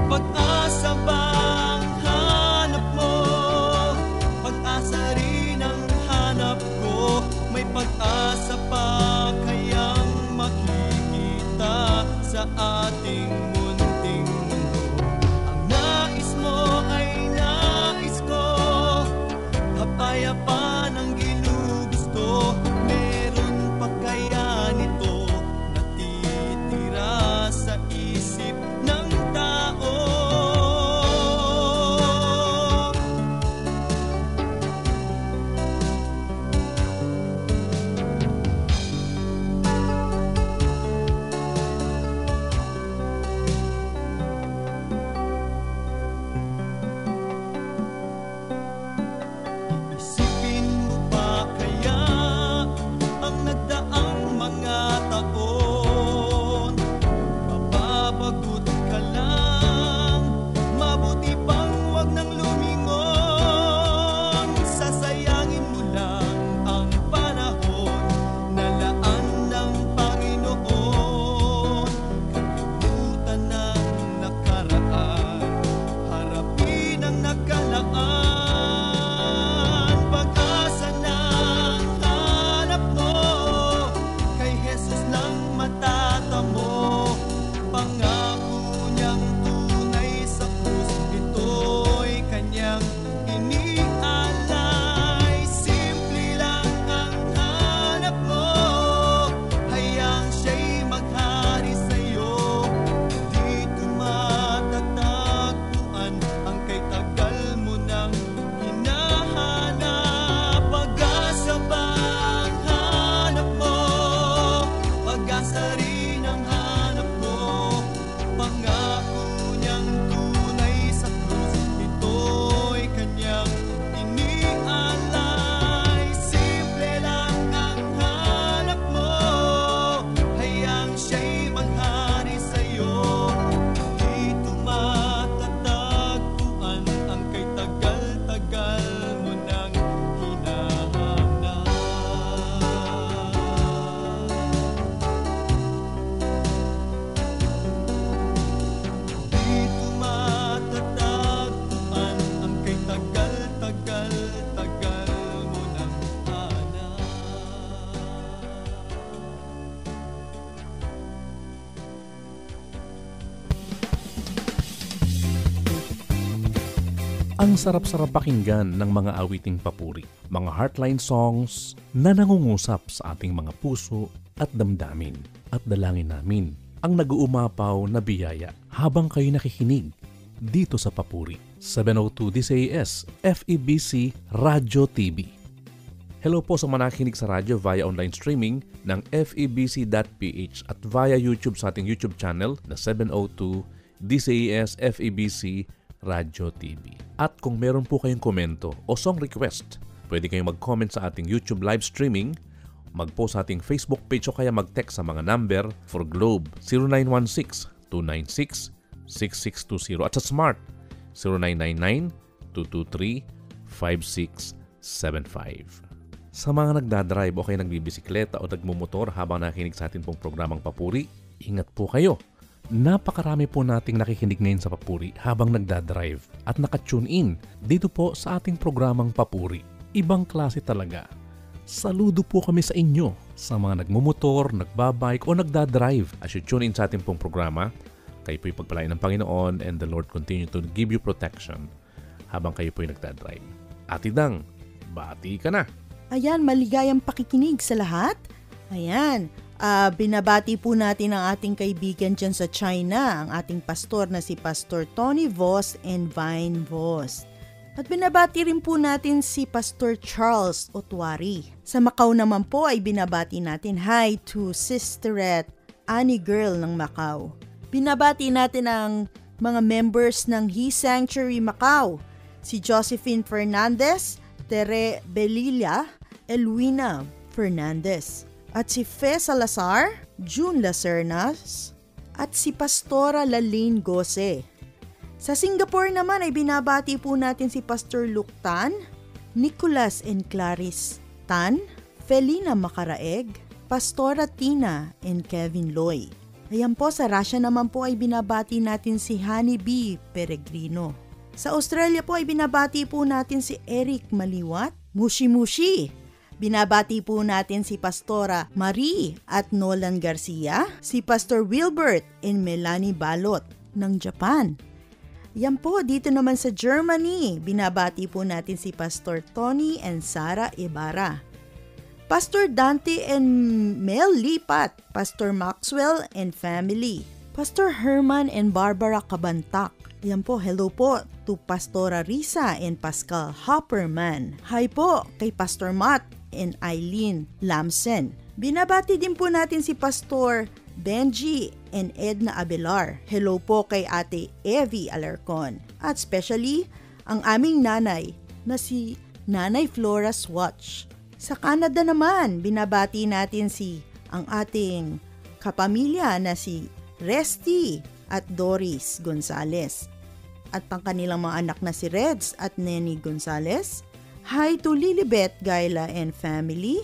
Pag Ang sarap-sarap pakinggan ng mga awiting papuri, mga heartline songs na nangungusap sa ating mga puso at damdamin. At dalangin namin ang nag-uumapaw na biyaya habang kayo nakikinig dito sa Papuri 702 DZAS FEBC Radio TV. Hello po sa mga nakikinig sa radyo via online streaming ng febc.ph at via YouTube sa ating YouTube channel na 702 DZAS FEBC Radio TV. At kung meron po kayong komento o song request, pwede kayong mag-comment sa ating YouTube live streaming, mag-post sa ating Facebook page o kaya mag-text sa mga number for Globe 0916-296-6620 at sa Smart 0999-223-5675. Sa mga nagdadrive o kaya nagbibisikleta o nagmumotor habang nakikinig sa atin pong programang Papuri, ingat po kayo. Napakarami po nating nakikinig ngayon sa Papuri habang nagdadrive at nakatune in dito po sa ating programang Papuri. Ibang klase talaga. Saludo po kami sa inyo sa mga nagmumotor, nagbabike o nagdadrive. As you tune in sa ating pong programa, kayo po'y pagpalain ng Panginoon and the Lord continue to give you protection habang kayo po'y nagdadrive. Atidang, bati ka na! Ayan, maligayang pakikinig sa lahat. Ayan, binabati po natin ang ating kaibigan dyan sa China, ang ating pastor na si Pastor Tony Voss and Vine Voss. At binabati rin po natin si Pastor Charles Otwari. Sa Macau naman po ay binabati natin hi to Sisterette Annie Girl ng Macau. Binabati natin ang mga members ng He Sanctuary Macau, si Josephine Fernandez, Tere Belilla, Elwina Fernandez, at si Fe Salazar, June Lacernas, at si Pastora Lalaine Gose. Sa Singapore naman ay binabati po natin si Pastor Luke Tan, Nicholas and Clarice Tan, Felina Macaraeg, Pastora Tina and Kevin Loy. Ayan po, sa Russia naman po ay binabati natin si Honey B. Peregrino. Sa Australia po ay binabati po natin si Eric Maliwat, Mushi Mushi. Binabati po natin si Pastora Marie at Nolan Garcia, si Pastor Wilbert and Melanie Balot ng Japan. Yan po, dito naman sa Germany, binabati po natin si Pastor Tony and Sara Ibarra, Pastor Dante and Mel Lipat, Pastor Maxwell and family, Pastor Herman and Barbara Kabantak. Yan po, hello po to Pastora Risa and Pascal Hopperman. Hi po kay Pastor Matt and Eileen Lamsen. Binabati din po natin si Pastor Benji and Edna Abelar. Hello po kay Ate Evie Alarcon. At especially ang aming nanay na si Nanay Flora Swatch. Sa Canada naman, binabati natin ang ating kapamilya na si Resty at Doris Gonzales. At ang kanilang mga anak na si Reds at Nenny Gonzales. Hi to Lilibet Gaila and family.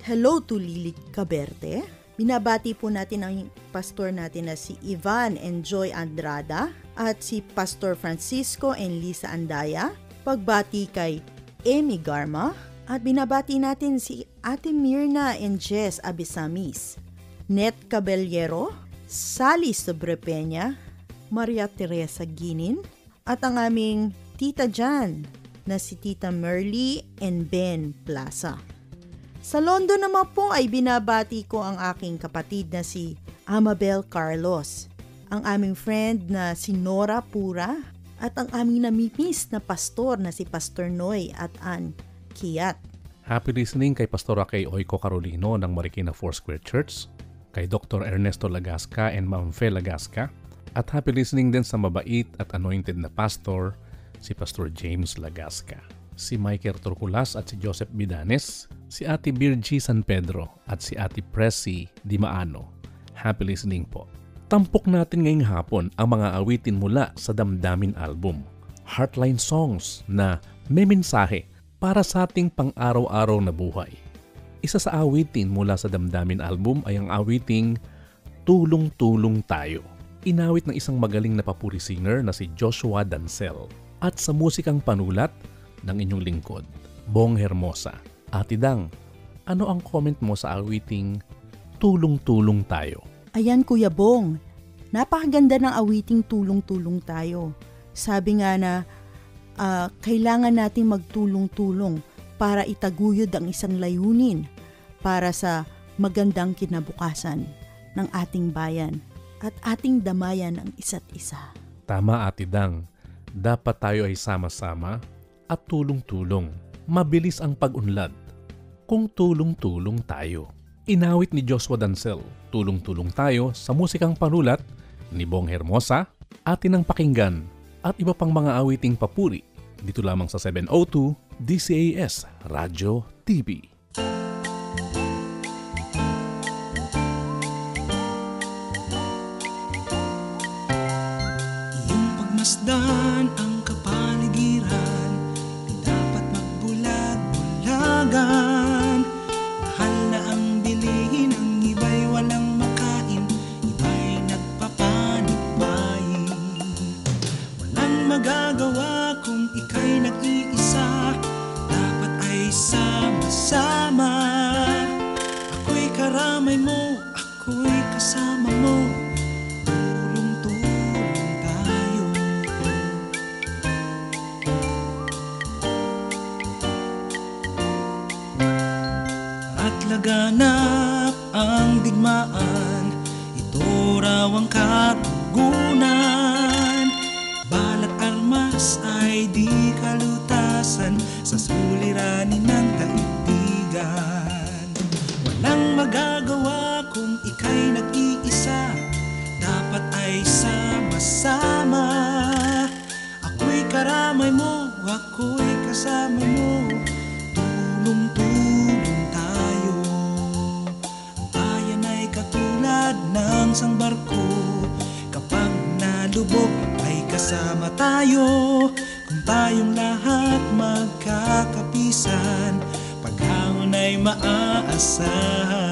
Hello to Lily Caberte. Binabati po natin ang pastor natin na si Ivan and Joy Andrada at si Pastor Francisco and Lisa Andaya. Pagbati kay Amy Garma. At binabati natin si Ate Mirna and Jess Abisamis, Net Caballero, Sally Sobrepeña, Maria Teresa Ginin, at ang aming tita Jan na si Tita Merly and Ben Plaza. Sa London naman po ay binabati ko ang aking kapatid na si Amabel Carlos, ang aming friend na si Nora Pura, at ang aming namimiss na pastor na si Pastor Noy at Ann Kiat. Happy listening kay Pastora kay Oiko Carolino ng Marikina Foursquare Church, kay Dr. Ernesto Lagasca and Ma'am Fe Lagasca, at happy listening din sa mabait at anointed na pastor, si Pastor James Lagasca, si Michael Turculas at si Joseph Bidanes, si Ate Virgie San Pedro at si Ate Presi Dimaano. Happy listening po. Tampok natin ngayong hapon ang mga awitin mula sa Damdamin album, Heartline Songs na may mensahe para sa ating pang-araw-araw na buhay. Isa sa awitin mula sa Damdamin album ay ang awiting Tulong-Tulong Tayo. Inawit ng isang magaling na papuri singer na si Joshua Dancel at sa musikang panulat ng inyong lingkod, Bong Hermosa. Ate Dang, ano ang comment mo sa awiting Tulong-Tulong Tayo? Ayan Kuya Bong, napakaganda ng awiting Tulong-Tulong Tayo. Sabi nga na, kailangan nating magtulong-tulong para itaguyod ang isang layunin para sa magandang kinabukasan ng ating bayan at ating damayan ang isa't isa. Tama, Ate Dang. Dapat tayo ay sama-sama at tulong-tulong. Mabilis ang pag-unlad kung tulong-tulong tayo. Inawit ni Joshua Dancel, tulong-tulong tayo sa musikang panulat ni Bong Hermosa, atin ang pakinggan at iba pang mga awiting papuri dito lamang sa 702 DZAS Radyo TV. Iyong pagmasdan ang kapaligiran, di dapat magbulag-bulagan. Mahal na ang bilihin, ang iba'y walang makain, iba'y nagpapanikbayin. Walang magagawa kung ika'y nag-iisa, dapat ay sama-sama. Ako'y karamay mo, ako'y kasama mo, tulong-tulong tayo. At laganap ang digmaan, ito raw ang katugunan. Balat armas ay di kalutasan sa suliranin ng daigdigan. Walang magagawa kung ika'y nag-iisa, dapat ay sama-sama. Ako'y karamay mo, ako'y kasama mo, tulong-tulong tayo. Ang bayan ay katulad ng isang barko, kapag nalubog ay kasama tayo. Kung tayong lahat magkakapisan, paghamon ay maaasahan.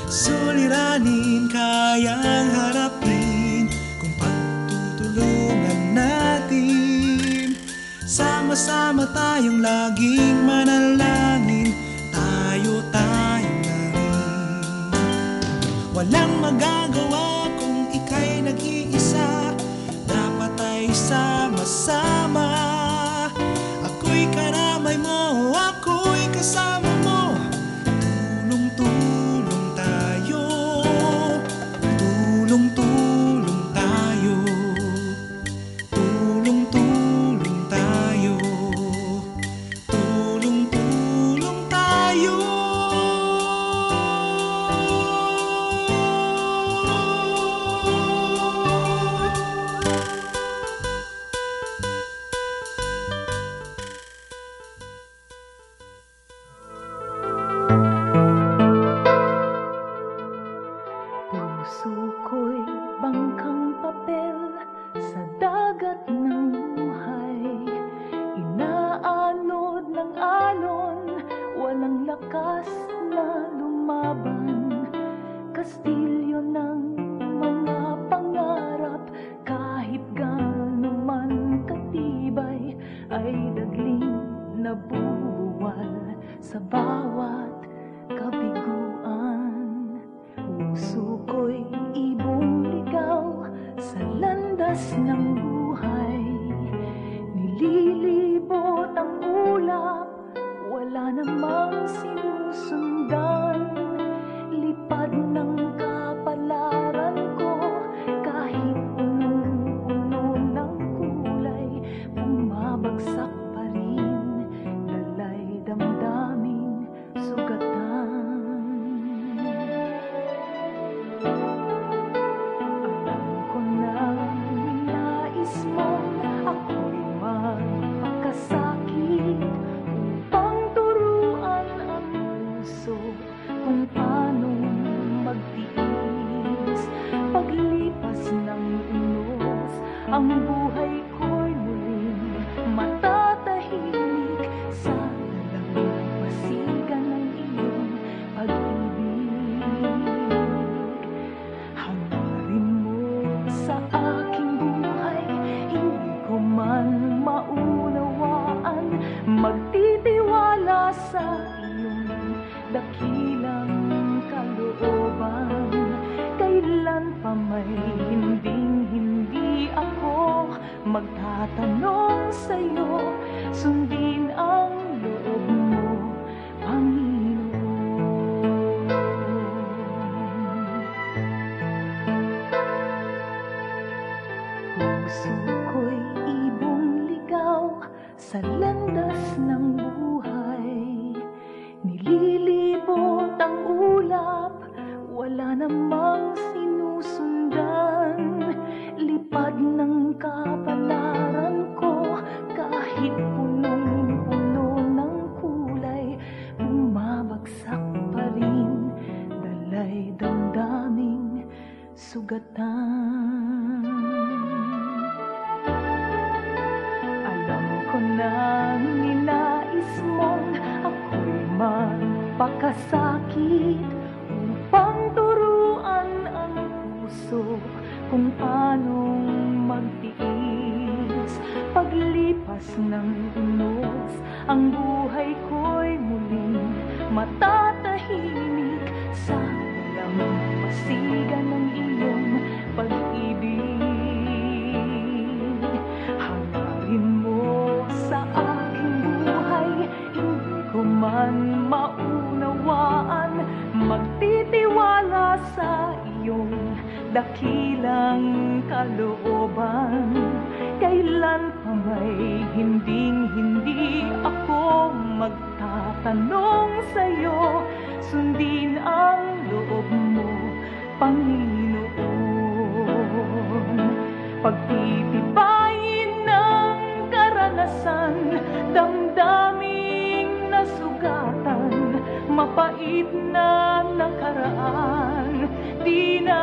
Suliranin kayang harapin kung pagtutulungan natin. Sama-sama tayong laging manalangin, tayo na rin. Walang magagawa kung ika'y nag-iisa, dapat ay sama-sama. Ako'y karamay mo, ako'y kasama mo, tulong-tulong tayo, tulong-tulong tayo, tulong-tulong tayo, tulong-tulong tayo. Puso ko'y bangkang papel sa dagat ng buhay. Inaanod ng alon, walang lakas na lumaban. Kastilyo ng mga pangarap, kahit gaano man katibay, ay dagling nabubuwal sa bawat kabiguan. Puso ko'y ibong ligaw sa landas ng buhay. Nililibot ang ulap, wala namang sinusundan. Lipad ng kapalaran ko, kahit punong-puno ng kulay, bumabagsak pa rin, lalay damdaming sugatan. Ang buhay ko'y muling matatahimik sa dalampasigan ng iyong pag-ibig. Hangarin mo sa aking buhay, hindi ko man maunawaan. Magtitiwala sa iyong dakilang kalooban. Kailan pa may hinding-hindi ako magtatanong sa sa landas ng buhay. Nililibot ang ulap, wala namang sinusundan. Lipad ng kapalaran ko, kahit punong-puno ng kulay, bumabagsak pa rin, dalay damdaming sugatan. Alam ko nang ninais mong ako'y magpakasakit upang turuan ang puso kung paanong magtiis. Paglipas ng unos, ang buhay ko'y muling matatahimik sa walang pasigan ng iyong pag-ibig. Hangarin mo sa aking buhay, hindi ko man maunawaan. Magtitiwala sa iyong dakilang kalooban. Kailan pa may hinding-hindi ako magtatanong sa'yo. Sundin ang loob mo, Panginoon. Pagtitibayin ng karanasan, damdaming nasugatan, mapait na nakaraan, di na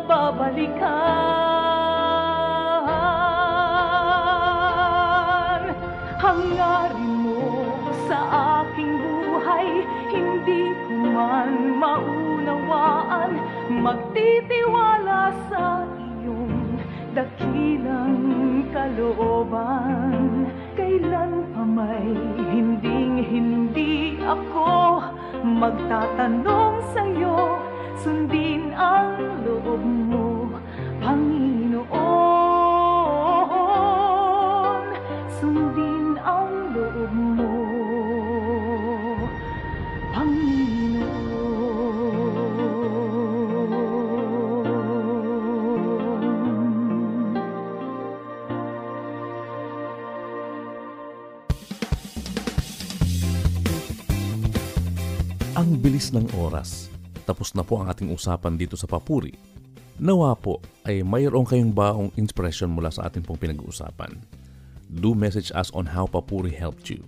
babalikan. Hangarin mo sa aking buhay, hindi ko man maunawaan. Magtitiwala sa iyong dakilang kalooban. Kailan pa may hinding-hindi ako magtatanong sa'yo. Sundin ang loob mo, Panginoon. Sundin ang loob mo, Panginoon. Ang bilis ng oras. Tapos na po ang ating usapan dito sa Papuri. Nawa po ay mayroon kayong baong inspiration mula sa ating pong pinag-uusapan. Do message us on how Papuri helped you.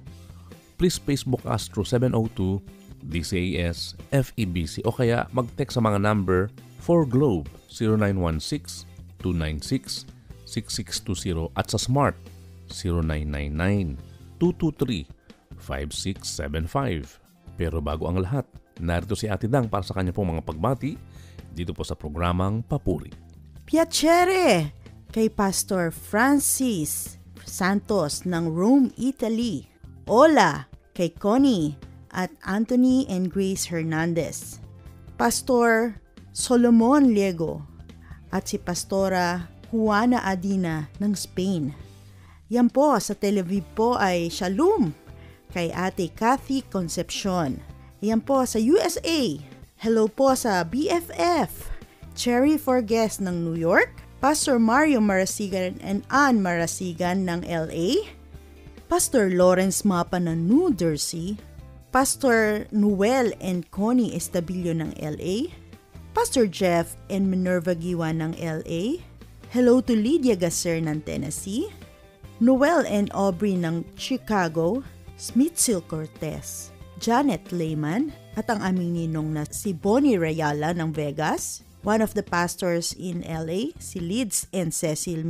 Please Facebook us through 702 DCAS FEBC o kaya mag-text sa mga number 4Globe 0916-296-6620 at sa Smart 0999-223-5675. Pero bago ang lahat, narito si Ate Dang para sa kanya pong mga pagbati dito po sa programang Papuri. Piacere kay Pastor Francis Santos ng Rome, Italy. Hola kay Connie at Anthony and Grace Hernandez. Pastor Solomon Liego at si Pastora Juana Adina ng Spain. Yan po sa Tel Aviv po ay Shalom kay Ate Kathy Concepcion. Yan po sa USA. Hello po sa BFF Cherry Forges ng New York, Pastor Mario Marasigan and Ann Marasigan ng LA, Pastor Lawrence Mapa ng New Jersey, Pastor Noel and Connie Estabillo ng LA, Pastor Jeff and Minerva Giwa ng LA, hello to Lydia Gasser ng Tennessee, Noel and Aubrey ng Chicago, Smithsil Cortez, Janet Lehman, at ang aming ninong na si Bonnie Rayala ng Vegas, one of the pastors in LA, si Lids and Cecil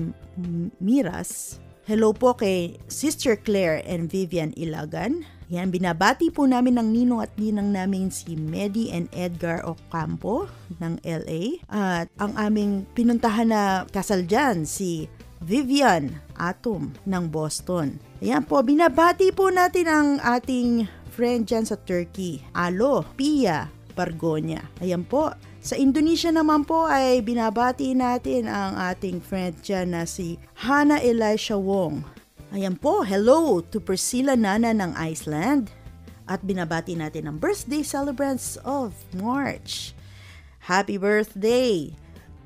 Miras. Hello po kay Sister Claire and Vivian Ilagan. Yan, binabati po namin ng ninong at ninang namin si Medi and Edgar Ocampo ng LA. At ang aming pinuntahan na kasal dyan, si Vivian Atom ng Boston. Ayan po, binabati po natin ang ating friend dyan sa Turkey, Alo Pia Bargonya. Ayan po, sa Indonesia naman po ay binabati natin ang ating friend dyan na si Hana Elisha Wong. Ayan po, hello to Priscilla Nana ng Iceland. At binabati natin ang birthday celebrants of March. Happy birthday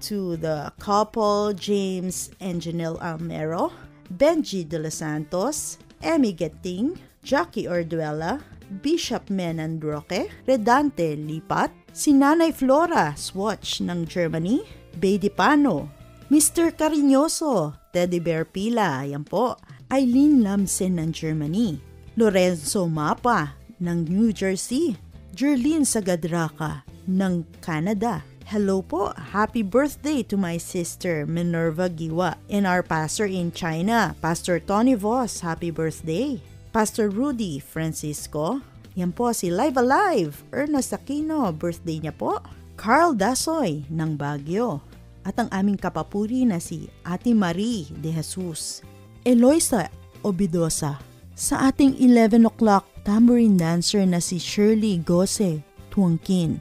to the couple James and Janelle Almero, Benji De Los Santos, Emmy Getting, Jackie Orduela, Bishop Menan Roque, Redante Lipat, si Nanay Flora Swatch ng Germany, Bedi Pano, Mr. Cariñoso, Teddy Bear Pila, yan po, Eileen Lamsen ng Germany, Lorenzo Mapa ng New Jersey, Jerlyn Sagadraka ng Canada. Hello po, happy birthday to my sister Minerva Giwa and our pastor in China, Pastor Tony Voss, happy birthday. Pastor Rudy Francisco, yan po si Live Alive, Ernest Aquino, birthday niya po. Carl Dasoy ng Baguio. At ang aming kapapuri na si Ate Marie de Jesus. Eloisa Obidosa. Sa ating 11 o'clock tambourine dancer na si Shirley Gose Tuangkin.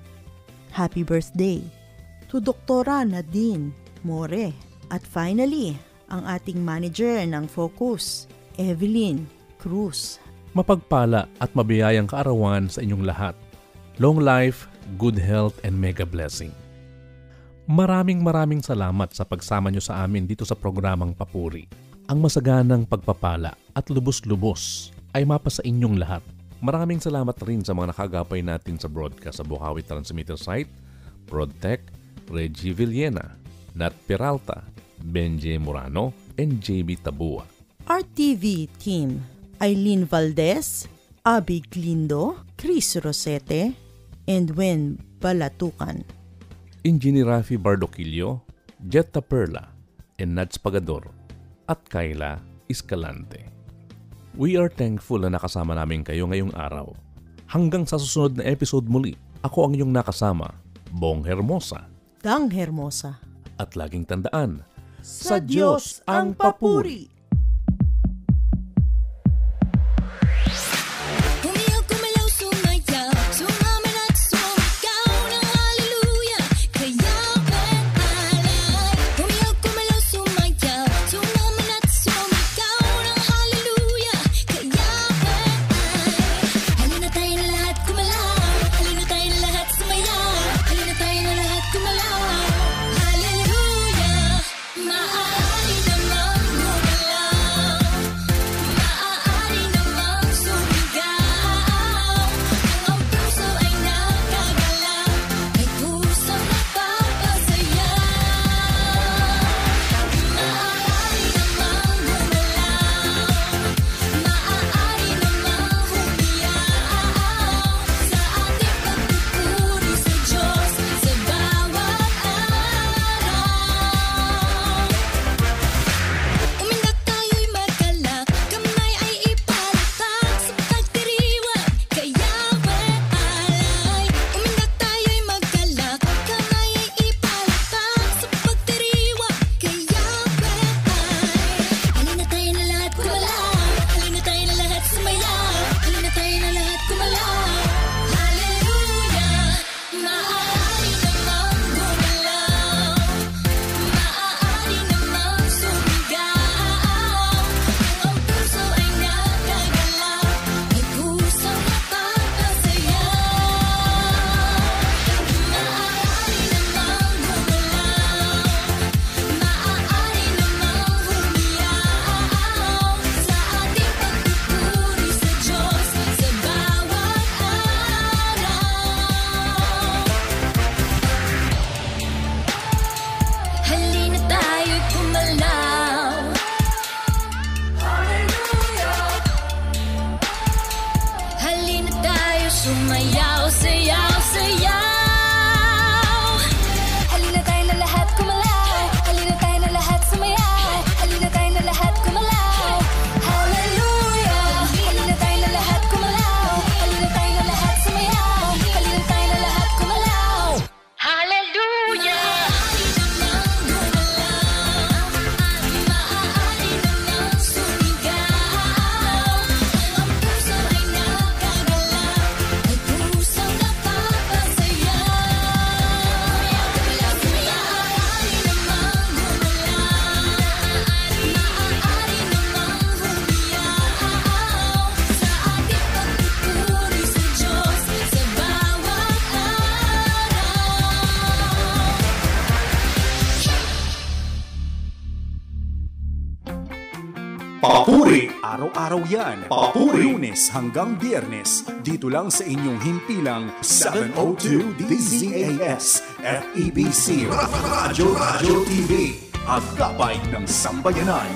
Happy birthday. To Doktora Nadine More. At finally, ang ating manager ng Focus, Evelyn Cruz. Mapagpala at mabiyayang kaarawan sa inyong lahat. Long life, good health, and mega blessing. Maraming salamat sa pagsama nyo sa amin dito sa programang Papuri. Ang masaganang pagpapala at lubos-lubos ay mapa sa inyong lahat. Maraming salamat rin sa mga nakagapay natin sa broadcast sa Bukawi Transmitter Site, Broadtech, Reggie Villena, Nat Peralta, Benje Morano, and JB Tabua. RTV Team, Eileen Valdez, Abby Glindo, Chris Rosete, and Wen Balatukan. Engineer Rafi Bardoquillo, Jetta Perla, and Nads Pagador, at Kayla Escalante. We are thankful na nakasama namin kayo ngayong araw. Hanggang sa susunod na episode muli, ako ang iyong nakasama, Bong Hermosa. Dang Hermosa. At laging tandaan, sa Diyos ang papuri! Papuri. Araw-araw yan. Papuri. Lunes hanggang Biyernes. Dito lang sa inyong himpilang 702 DZAS FEBC Radio TV. Agapay ng Sambayanan.